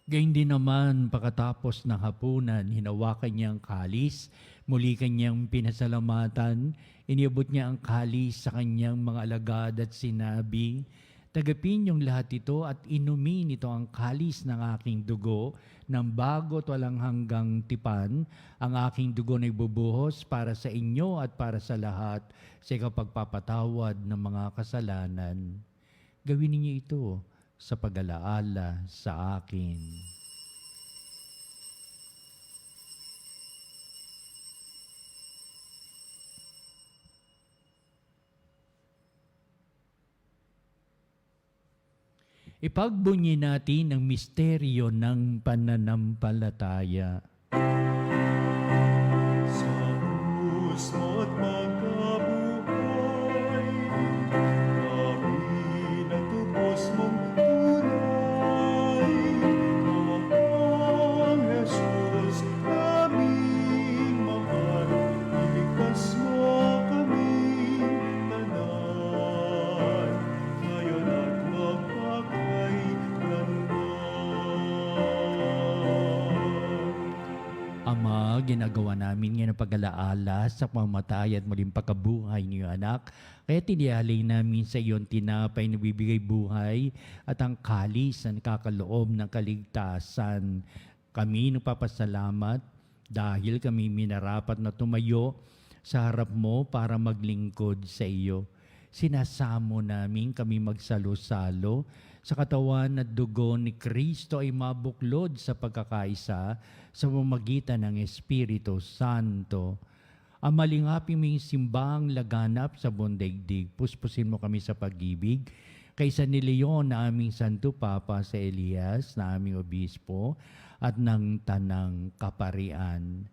Gayun din naman, pagkatapos ng hapunan, hinawakan niya ang kalis, muli kanyang pinasalamatan, iniabot niya ang kalis sa kanyang mga alagad at sinabi, tagapin niyong lahat ito at inumin ito ang kalis ng aking dugo, ng bago at walang hanggang tipan, ang aking dugo na ibubuhos para sa inyo at para sa lahat, sa ikapagpapatawad ng mga kasalanan. Gawin niyo ito sa pag-alaala sa akin. Ipagbunyi natin ang misteryo ng pananampalataya. Sa krus mo't pagkabuhay, kami natupos mong tunay. Ang Jesus naming mahal, iligtas mo kaming tanan, ngayon at magpakailanman. Ama, ginagawa namin ngayon ang pag-alaala sa pamamatay at muling pagkabuhay ni iyong anak. Kaya tinialay namin sa iyon tinapay na bibigay buhay at ang kalis na nakakaloob ng kaligtasan. Kami nagpapasalamat dahil kami minarapat na tumayo sa harap mo para maglingkod sa iyo. Sinasamo namin kami magsalo-salo sa katawan at dugo ni Kristo ay mabuklod sa pagkakaisa sa pamamagitan ng Espiritu Santo. Ang malingapin mong simbang laganap sa buong daigdig, puspusin mo kami sa pag-ibig, kaysa ni Leon na aming Santo Papa sa Elias na aming Obispo at ng Tanang Kaparian.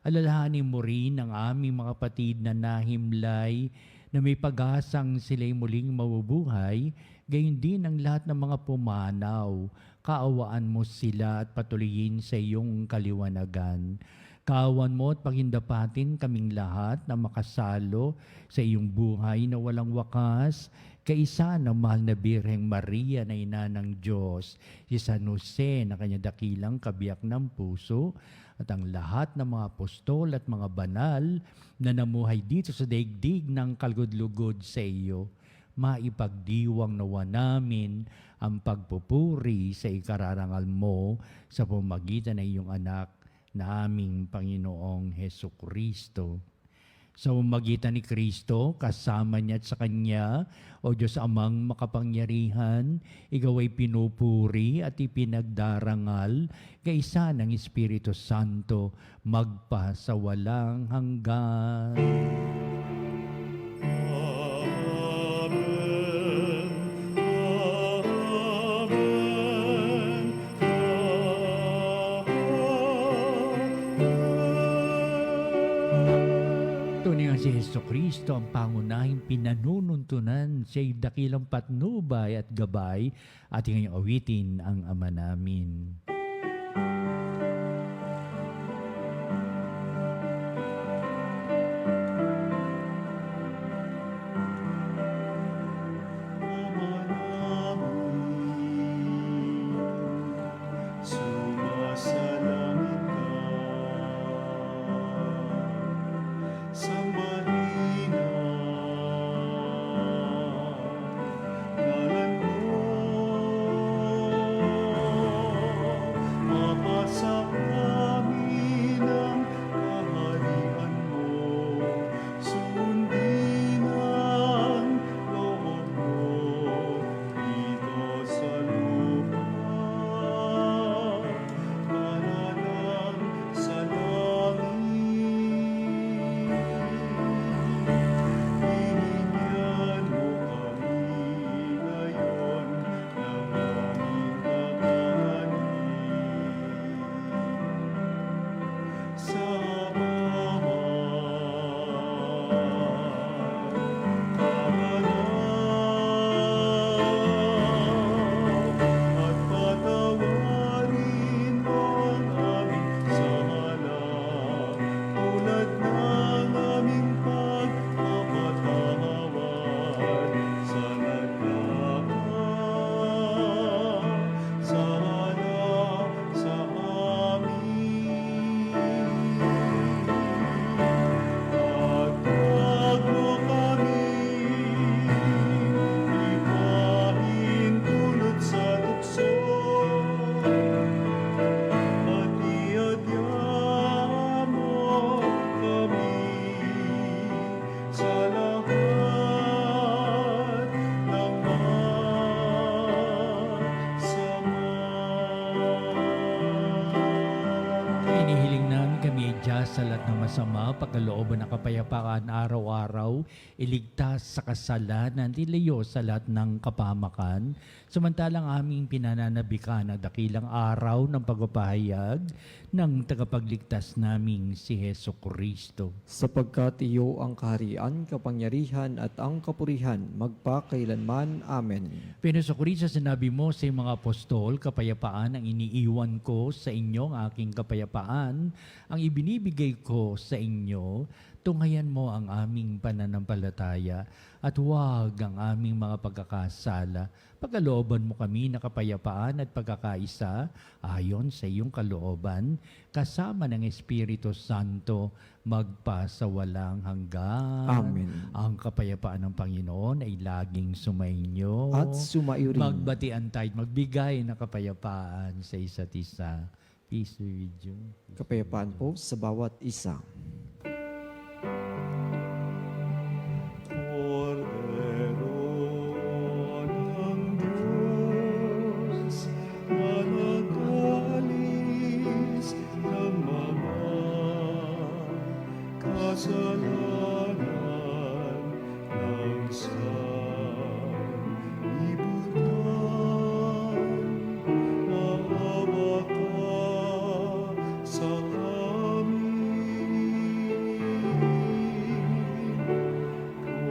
Alalahanin mo rin ang aming mga kapatid na nahimlay na may pag-asang sila'y muling mabubuhay, gayon din ang lahat ng mga pumanaw. Kaawaan mo sila at patuloyin sa iyong kaliwanagan. Kaawan mo at paghindapatin kaming lahat na makasalo sa iyong buhay na walang wakas, kaisa ng mahal na Birheng Maria na ina ng Diyos, si San Jose na kanya dakilang kabiyak ng puso, at ang lahat ng mga apostol at mga banal na namuhay dito sa daigdig ng kalugod-lugod sa iyo. Maipagdiwang nawa namin ang pagpupuri sa ikararangal mo sa pamamagitan ng iyong anak na aming Panginoong Heso Kristo. Sa pamamagitan ni Kristo, kasama niya at sa Kanya, o Diyos Amang makapangyarihan, ikaw ay pinupuri at ipinagdarangal, kaisa ng Espiritu Santo, magpa sa walang hanggan. Tunay nga si Heso Kristo ang pangunahing pinanununtunan sa dakilang patnubay at gabay, ating ngayong awitin ang Ama namin. Sumasalangit ka, sambahin ang ngalan mo, sa lahat ng masama, pagkalooban ng kapayapaan araw-araw, iligtas sa kasalanan, nilayo sa lahat ng kapamakan, samantalang aming pinananabikan ang dakilang araw ng pagpapahayag ng tagapagligtas naming si Heso Kristo. Sapagkat iyo ang kaharian, kapangyarihan at ang kapurihan magpakailanman. Amen. Pero Kristo, sinabi mo sa iyong mga apostol, kapayapaan ang iniiwan ko sa inyo, ang aking kapayapaan, ang ibinibigay ko sa inyo, tunghayan mo ang aming pananampalataya at huwag ang aming mga pagkakasala. Pagkalooban mo kami na kapayapaan at pagkakaisa ayon sa iyong kalooban, kasama ng Espiritu Santo, magpasawalang hanggan. Amen. Ang kapayapaan ng Panginoon ay laging sumainyo. At sumaiyo rin. Magbatian tayo, magbigay ng kapayapaan sa isa't isa. Peace be with you. Kapayapaan po sa bawat isa. Cordero ng Diyos, na nagalis ng mga kasalanan ng sanlibutan, maawa ka sa amin.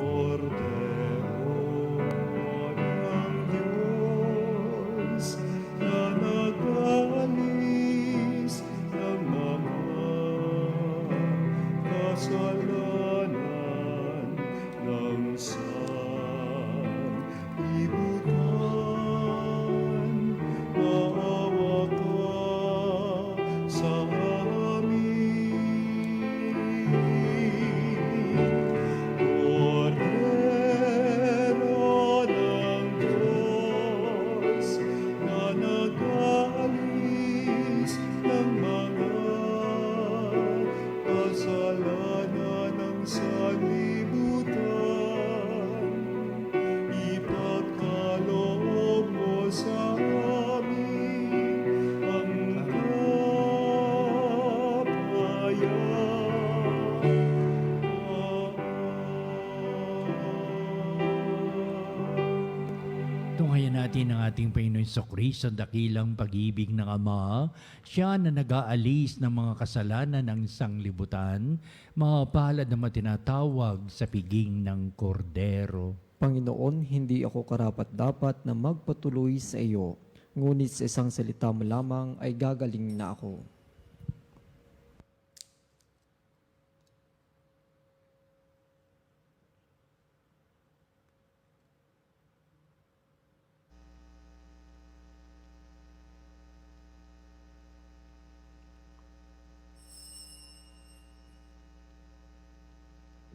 Cordero ng Diyos, na nagalis ng mga kasalanan ng sanlibutan, maawa ka sa amin. Cordero ng Diyos, na nagalis ng mga kasalanan ng sanlibutan, ipagkaloob mo sa amin ang kapayapaan. Tunghayan natin ang ating Panginoon Kristo sa dakilang pag-ibig ng Ama. Siya na nag-aalis ng mga kasalanan ng sanglibutan, mapalad na matinatawag sa piging ng Kordero. Panginoon, hindi ako karapat-dapat na magpatuloy sa iyo, ngunit sa isang salita mo lamang ay gagaling na ako.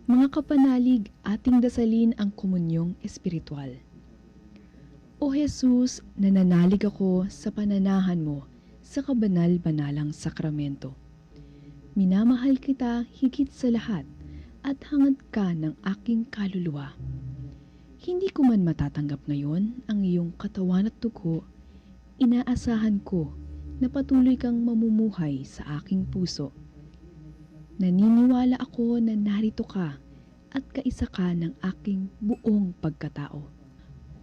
Mga kapanalig, ating dasalin ang komunyong espiritual. O Jesus, nananalig ako sa pananahan mo sa kabanal-banalang sakramento. Minamahal kita higit sa lahat at hangad ka ng aking kaluluwa. Hindi ko man matatanggap ngayon ang iyong katawan at dugo, inaasahan ko na patuloy kang mamumuhay sa aking puso. Naniniwala ako na narito ka at kaisa ka ng aking buong pagkatao.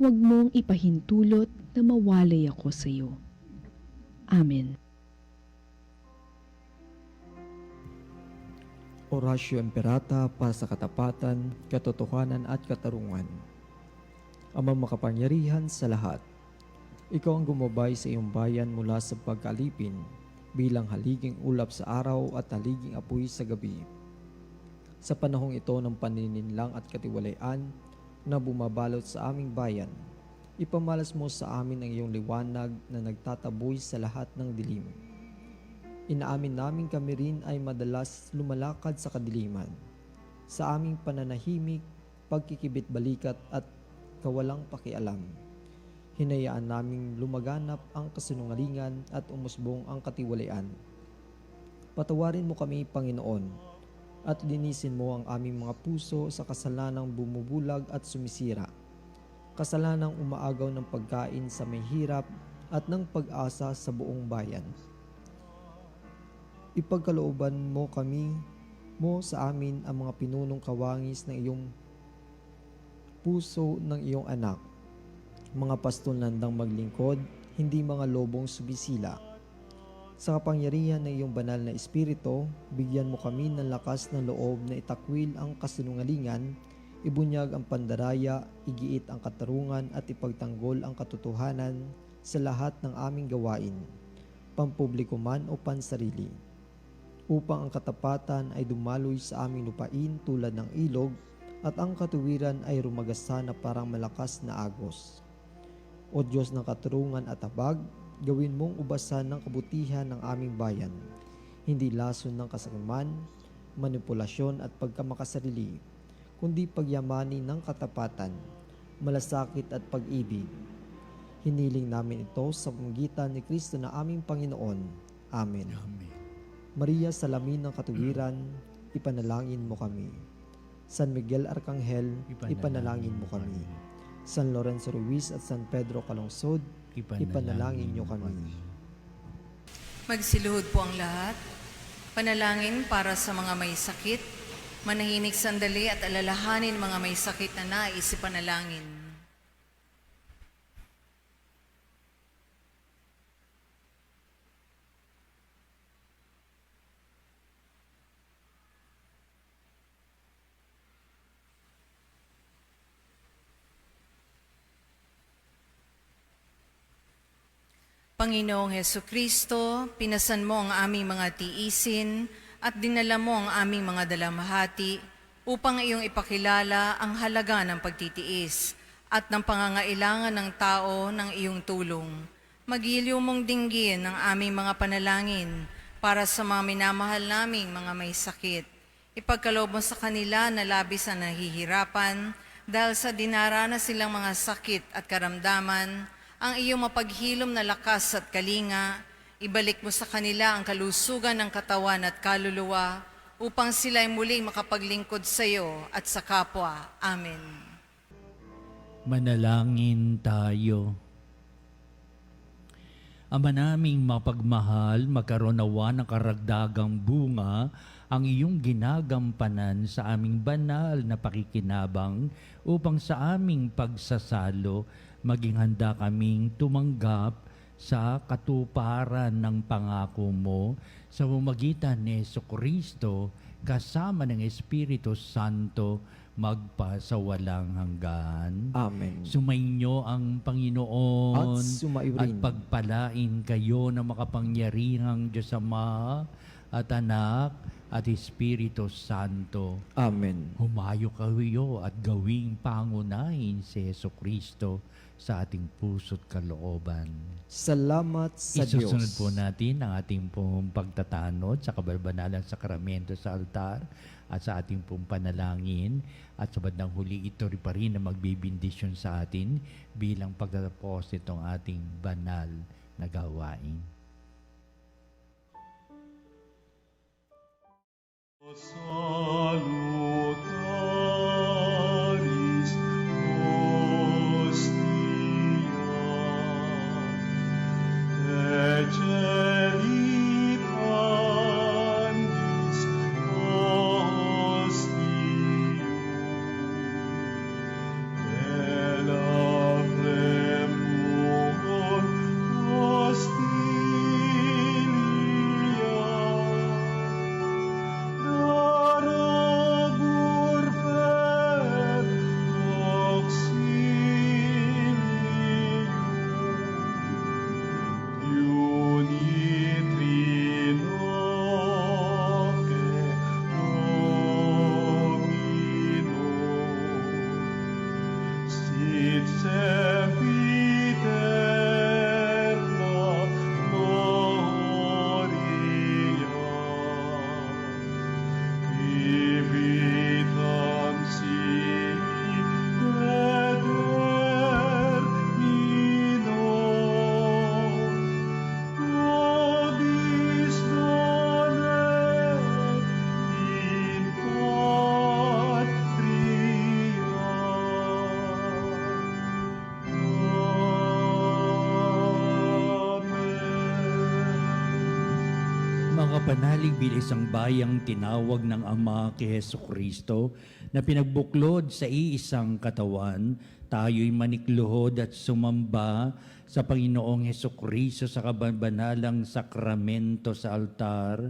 Huwag mong ipahintulot na mawalay ako sa iyo. Amen. Orasyo Imperata para sa katapatan, katotohanan at katarungan. Amang makapangyarihan sa lahat, ikaw ang gumabay sa iyong bayan mula sa pagkalipin, bilang haliging ulap sa araw at haliging apoy sa gabi. Sa panahong ito ng panininlang at katiwalian na bumabalot sa aming bayan, ipamalas mo sa amin ang iyong liwanag na nagtataboy sa lahat ng dilim. Inaamin namin kami rin ay madalas lumalakad sa kadiliman. Sa aming pananahimik, pagkikibit-balikat at kawalang pakialam, hinayaan naming lumaganap ang kasinungalingan at umusbong ang katiwalian. Patawarin mo kami, Panginoon, at linisin mo ang aming mga puso sa kasalanang bumubulag at sumisira, kasalanang umaagaw ng pagkain sa may hirap at ng pag-asa sa buong bayan. ipagkalooban mo kami mo sa amin ang mga pinunong kawangis ng iyong puso ng iyong anak, mga pastol nandang maglingkod, hindi mga lobong subisila. Sa kapangyarihan ng iyong banal na espiritu, bigyan mo kami ng lakas ng loob na itakwil ang kasinungalingan, ibunyag ang pandaraya, igiit ang katarungan at ipagtanggol ang katotohanan sa lahat ng aming gawain, pampubliko man o pansarili, upang ang katapatan ay dumaloy sa aming lupain tulad ng ilog at ang katuwiran ay rumagasa na parang malakas na agos. O Diyos ng katarungan at habag, gawin mong ubasan ng kabutihan ng aming bayan, hindi lason ng kasakiman, manipulasyon at pagkamakasarili, kundi pagyamanin ng katapatan, malasakit at pag-ibig. Hiniling namin ito sa pamamagitan ni Kristo na aming Panginoon. Amen. Amen. Maria, salamin ng katuwiran, ipanalangin mo kami. San Miguel Arcangel, ipanalangin mo kami. San Lorenzo Ruiz at San Pedro Calungsod, ipanalangin niyo kami. Magsiluhod po ang lahat. Panalangin para sa mga may sakit, manahinig sandali at alalahanin mga may sakit na nais ipanalangin. Panginoong Heso Kristo, pinasan mo ang aming mga tiisin at dinala mo ang aming mga dalamhati upang iyong ipakilala ang halaga ng pagtitiis at ng pangangailangan ng tao ng iyong tulong. Magiliw mong dinggin ang aming mga panalangin para sa mga minamahal naming mga may sakit. Ipagkaloob mo sa kanila na labis na nahihirapan dahil sa dinaranas silang mga sakit at karamdaman, ang iyong mapaghilom na lakas at kalinga, ibalik mo sa kanila ang kalusugan ng katawan at kaluluwa upang sila ay muling makapaglingkod sa iyo at sa kapwa. Amen. Manalangin tayo. Ama naming mapagmahal, magkaroon nawa ng karagdagang bunga ang iyong ginagampanan sa aming banal na pakikinabang upang sa aming pagsasalo maging handa kaming tumanggap sa katuparan ng pangako mo sa pamamagitan ni Jesucristo kasama ng Espiritu Santo magpasawalang hanggan. Amen. Sumainyo ang Panginoon At sumairin. at pagpalain kayo ng makapangyarihang Diyos Ama at Anak at Espiritu Santo. Amen. Humayo kayo at gawing pangunahin si Jesucristo sa ating puso't kalooban. Salamat sa Diyos. Isusunod po natin ang ating pong pagtatanod sa kabalbanalang sakramento sa altar at sa ating pong panalangin. At sa bandang huli, ito rin pa rin na magbibindisyon sa atin bilang pagtatapos itong ating banal na gawain. Salutaris Hostia, Ecelitanis Hostia, Elabremur Hostilia, Darabur per auxilium, Unitrinoque Domino, sit sempiterna gloria, Vitam sic termino, nobis donet in patria. makapanalig bilang isang bayang tinawag ng Ama kay Hesukristo na pinagbuklod sa iisang katawan, tayo'y manikluhod at sumamba sa Panginoong Hesukristo sa kabanalang sakramento sa altar.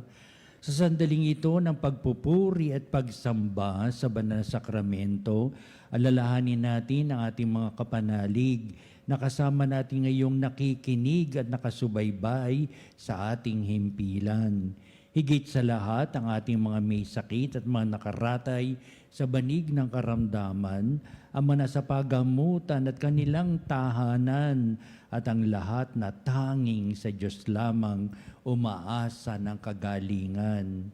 Sa sandaling ito ng pagpupuri at pagsamba sa banal na sakramento, alalahanin natin ang ating mga kapanalig na kasama natin ngayong nakikinig at nakasubaybay sa ating himpilan. Higit sa lahat, ang ating mga may sakit at mga nakaratay sa banig ng karamdaman, ang mga nasa pagamutan at kanilang tahanan, at ang lahat na tanging sa Diyos lamang umaasa ng kagalingan.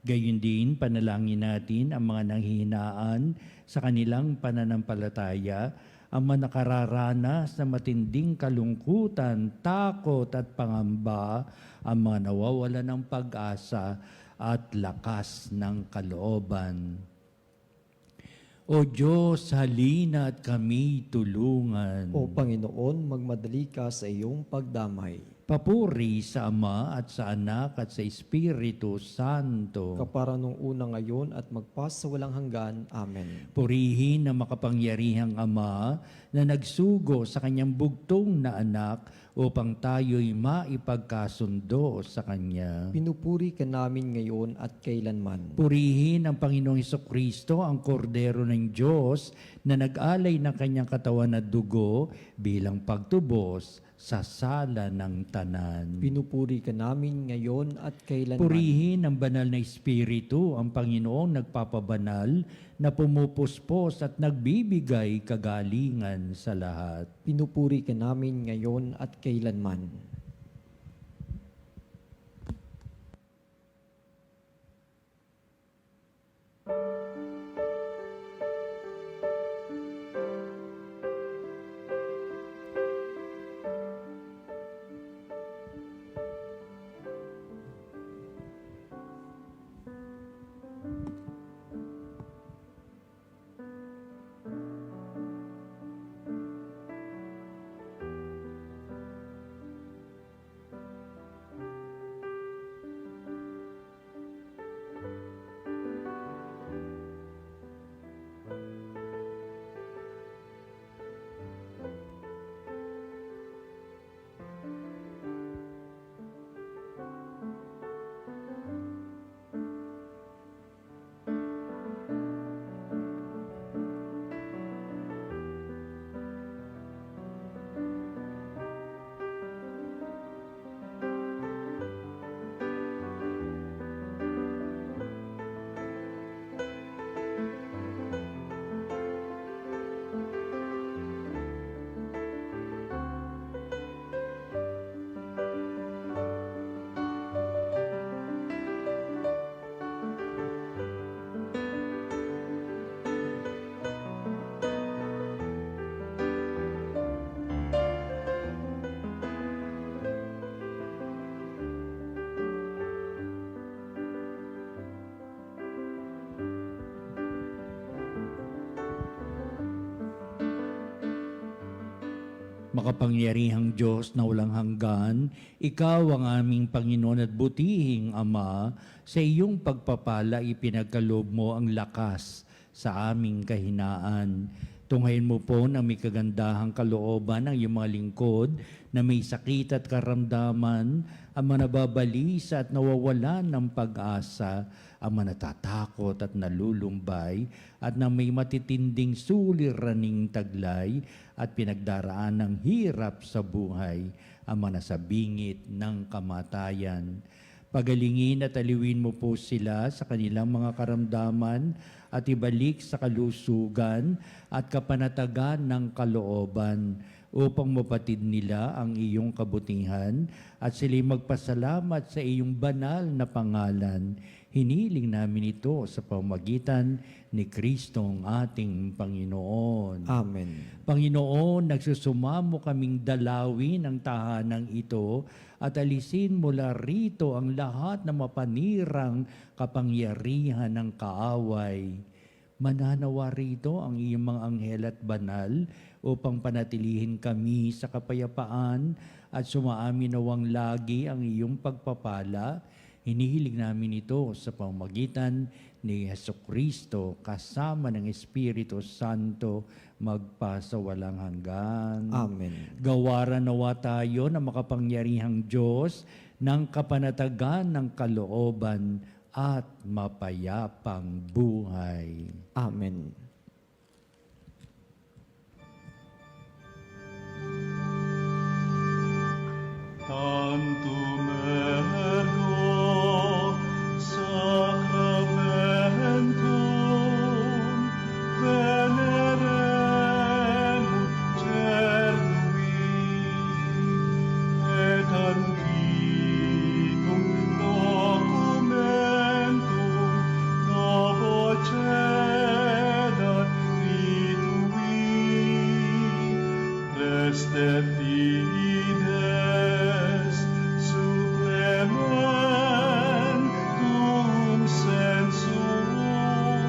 Gayon din, panalangin natin ang mga nanghihinaan sa kanilang pananampalataya, ang mga nakararanas na matinding kalungkutan, takot at pangamba, ang mga nawawala ng pag-asa at lakas ng kalooban. O Diyos, halina at kami tulungan. O Panginoon, magmadali ka sa iyong pagdamay. Papuri sa Ama at sa Anak at sa Espiritu Santo. Kapara nung una ngayon at magpasawalang hanggan. Amen. Purihin ang makapangyarihang Ama na nagsugo sa kanyang bugtong na anak upang tayo'y maipagkasundo sa Kanya. Pinupuri ka namin ngayon at kailanman. Purihin ang Panginoong Hesukristo, ang kordero ng Diyos na nag-alay ng kanyang katawan at dugo bilang pagtubos sa sala ng tanan. Pinupuri ka namin ngayon at kailanman. Purihin ang banal na Espiritu, ang Panginoong nagpapabanal na pumupuspos at nagbibigay kagalingan sa lahat. Pinupuri ka namin ngayon at kailanman. Makapangyarihang Diyos na walang hanggan, Ikaw ang aming Panginoon at butihing Ama, sa iyong pagpapala ipinagkaloob mo ang lakas sa aming kahinaan. Tunghayin mo po na may kagandahang kalooban ng iyong mga lingkod na may sakit at karamdaman, ang mga nababalisa at nawawalan ng pag-asa, ang mga natatakot at nalulumbay, at na may matitinding suliraning taglay at pinagdaraan ng hirap sa buhay, ang mga nasa bingit ng kamatayan. Pagalingin at aliwin mo po sila sa kanilang mga karamdaman at ibalik sa kalusugan at kapanatagan ng kalooban upang mapatid nila ang iyong kabutihan at sila'y magpasalamat sa iyong banal na pangalan. Hiniling namin ito sa pamamagitan ni Kristong ating Panginoon. Amen. Panginoon, nagsusumamo kaming dalawin ang tahanang ito at alisin mula rito ang lahat na mapanirang kapangyarihan ng kaaway. Mananawa rito ang iyong mga anghel at banal upang panatilihin kami sa kapayapaan at sumaamin nawang lagi ang iyong pagpapala. Hinihiling namin ito sa pamamagitan ni Jesucristo kasama ng Espiritu Santo magpasawalang hanggan. Amen. Gawaran nawa tayo na makapangyarihang Diyos ng kapanatagan ng kalooban at mapayapang buhay. Amen. Tantum ergo sacramentum veneremur cernui et antiquum documentum novo cedat ritui restet fides supplementum sensum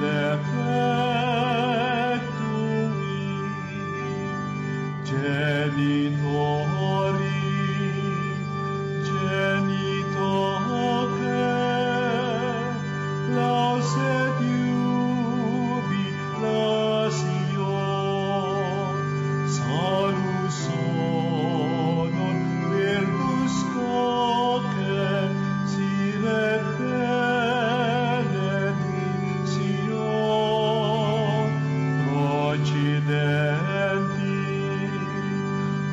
defectui genitori genitoque lauset jubilatio salus honor virtus coque siret benedictio procidenti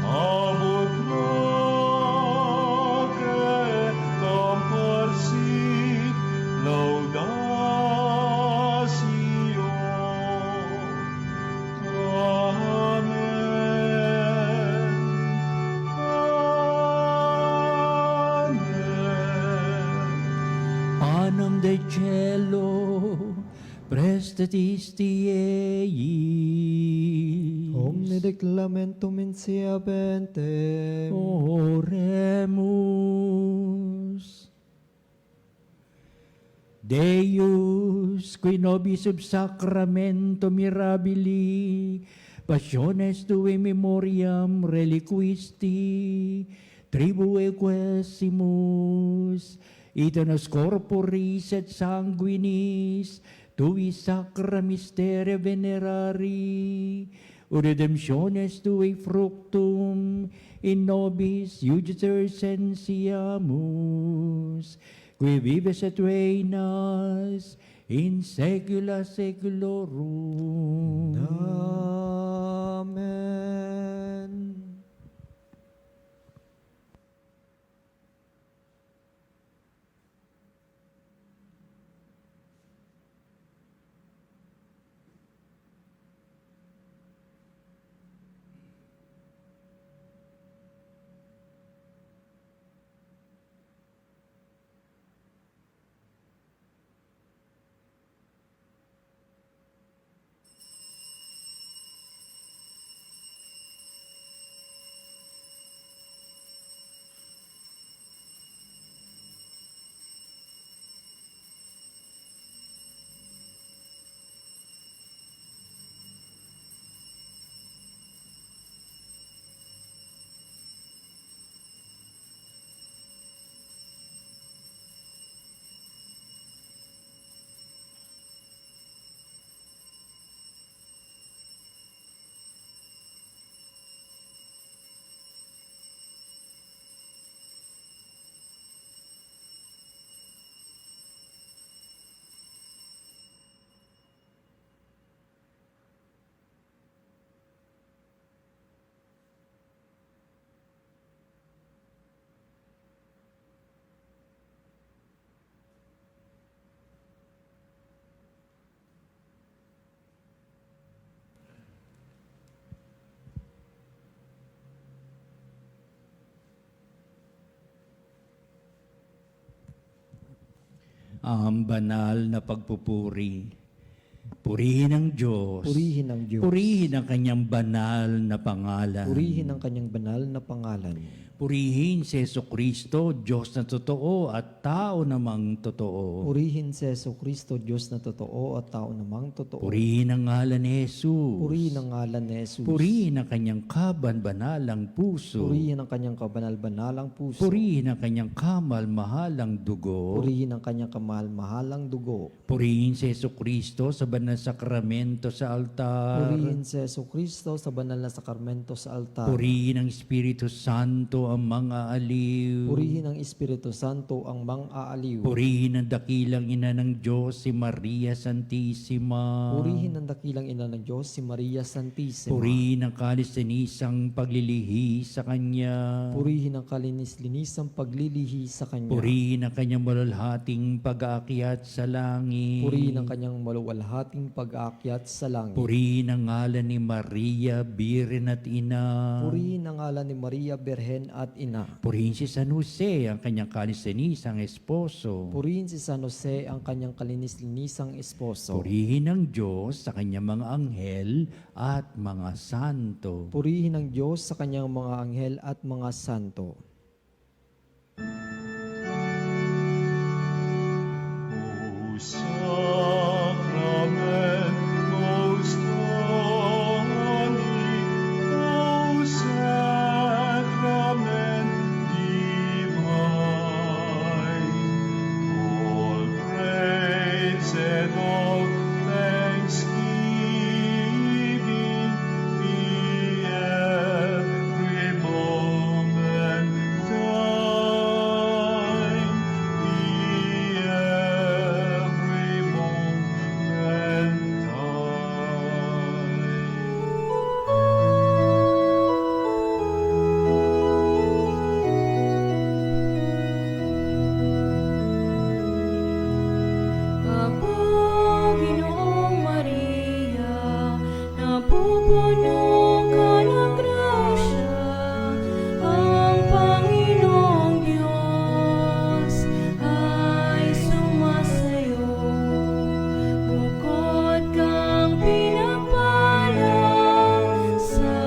amut proque comporsit laudatio. Amen. Amen. Panem de cielo, prestatisti ei. Omne declamentum in sia bentem. Oremus. Deus, qui nobis sub sacramento mirabili, passiones tue memoriam reliquisti, tribue quesimus, itenos corporis et sanguinis, tui sacra mystere venerari, redemptiones tui fructum, in nobis iuditor sensiamus, qui vives et reinas in saecula saeculorum. Amen. Ang banal na pagpupuri. Purihin ang Diyos. Purihin ang Diyos. Purihin ang kanyang banal na pangalan. Purihin ang kanyang banal na pangalan. Purihin si Jesucristo, Diyos na totoo at tao namang totoo. Purihin si Jesucristo, Diyos na totoo at tao namang totoo. Purihin ang ngalan ni Jesus. Purihin ang ngalan ni Jesus. Purihin ang kanyang kaban-banalang puso. Purihin ang kanyang kabanal-banalang puso. Purihin ang kanyang kamal-mahalang dugo. Purihin ang kanyang kamahal-mahalang dugo. Purihin si Jesucristo sa banal na sakramento sa altar. Purihin si Jesucristo sa banal na sakramento sa altar. Purihin ang Espiritu Santo ang mga aliw. Purihin ang Espiritu Santo ang mang-aaliw. Purihin ang dakilang ina ng Diyos, si Maria Santissima. Purihin ang dakilang ina ng Diyos, si Maria Santissima. Purihin ang kalis-linisang paglilihi sa Kanya. Purihin ang kalinis-linisang paglilihi sa Kanya. Purihin ang Kanyang malalhating pag-aakyat sa langit. Purihin ang kanyang maluwalhating pag-aakyat sa langit. Purihin ang ngalan ni Maria, Birhen at Ina. Purihin ang ngalan ni Maria, Berhen at Ina. Purihin si San Jose, ang kanyang kalis-linisang esposo. Purihin si San Jose, ang kanyang kalinis-linisang esposo. Purihin ang Diyos sa kanyang mga anghel at mga santo. Purihin ang Diyos sa kanyang mga anghel at mga santo. O Sacramentus Domini, O Sacrament divine, all praise and all thanksgiving be every moment thine, be every moment thine. Apo, Ginoong Maria, napupuno ka ng grasya, ang Panginoong Diyos ay sumasayo. Bukod kang pinagpala sa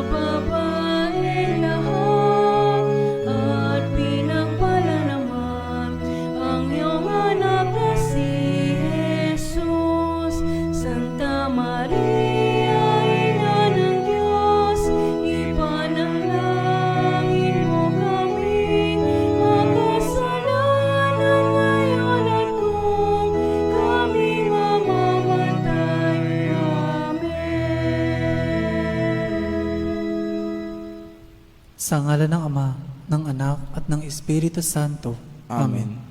babaeng lahat, at pinagpala naman ang iyong anak na si Jesus. Santa Maria, Ina ng Diyos, ipanalangin mo kaming makasalanan ngayon at kung kami mamamatay. Amen. Sa ngalan ng Ama, ng Anak at ng Espiritu Santo. Amen.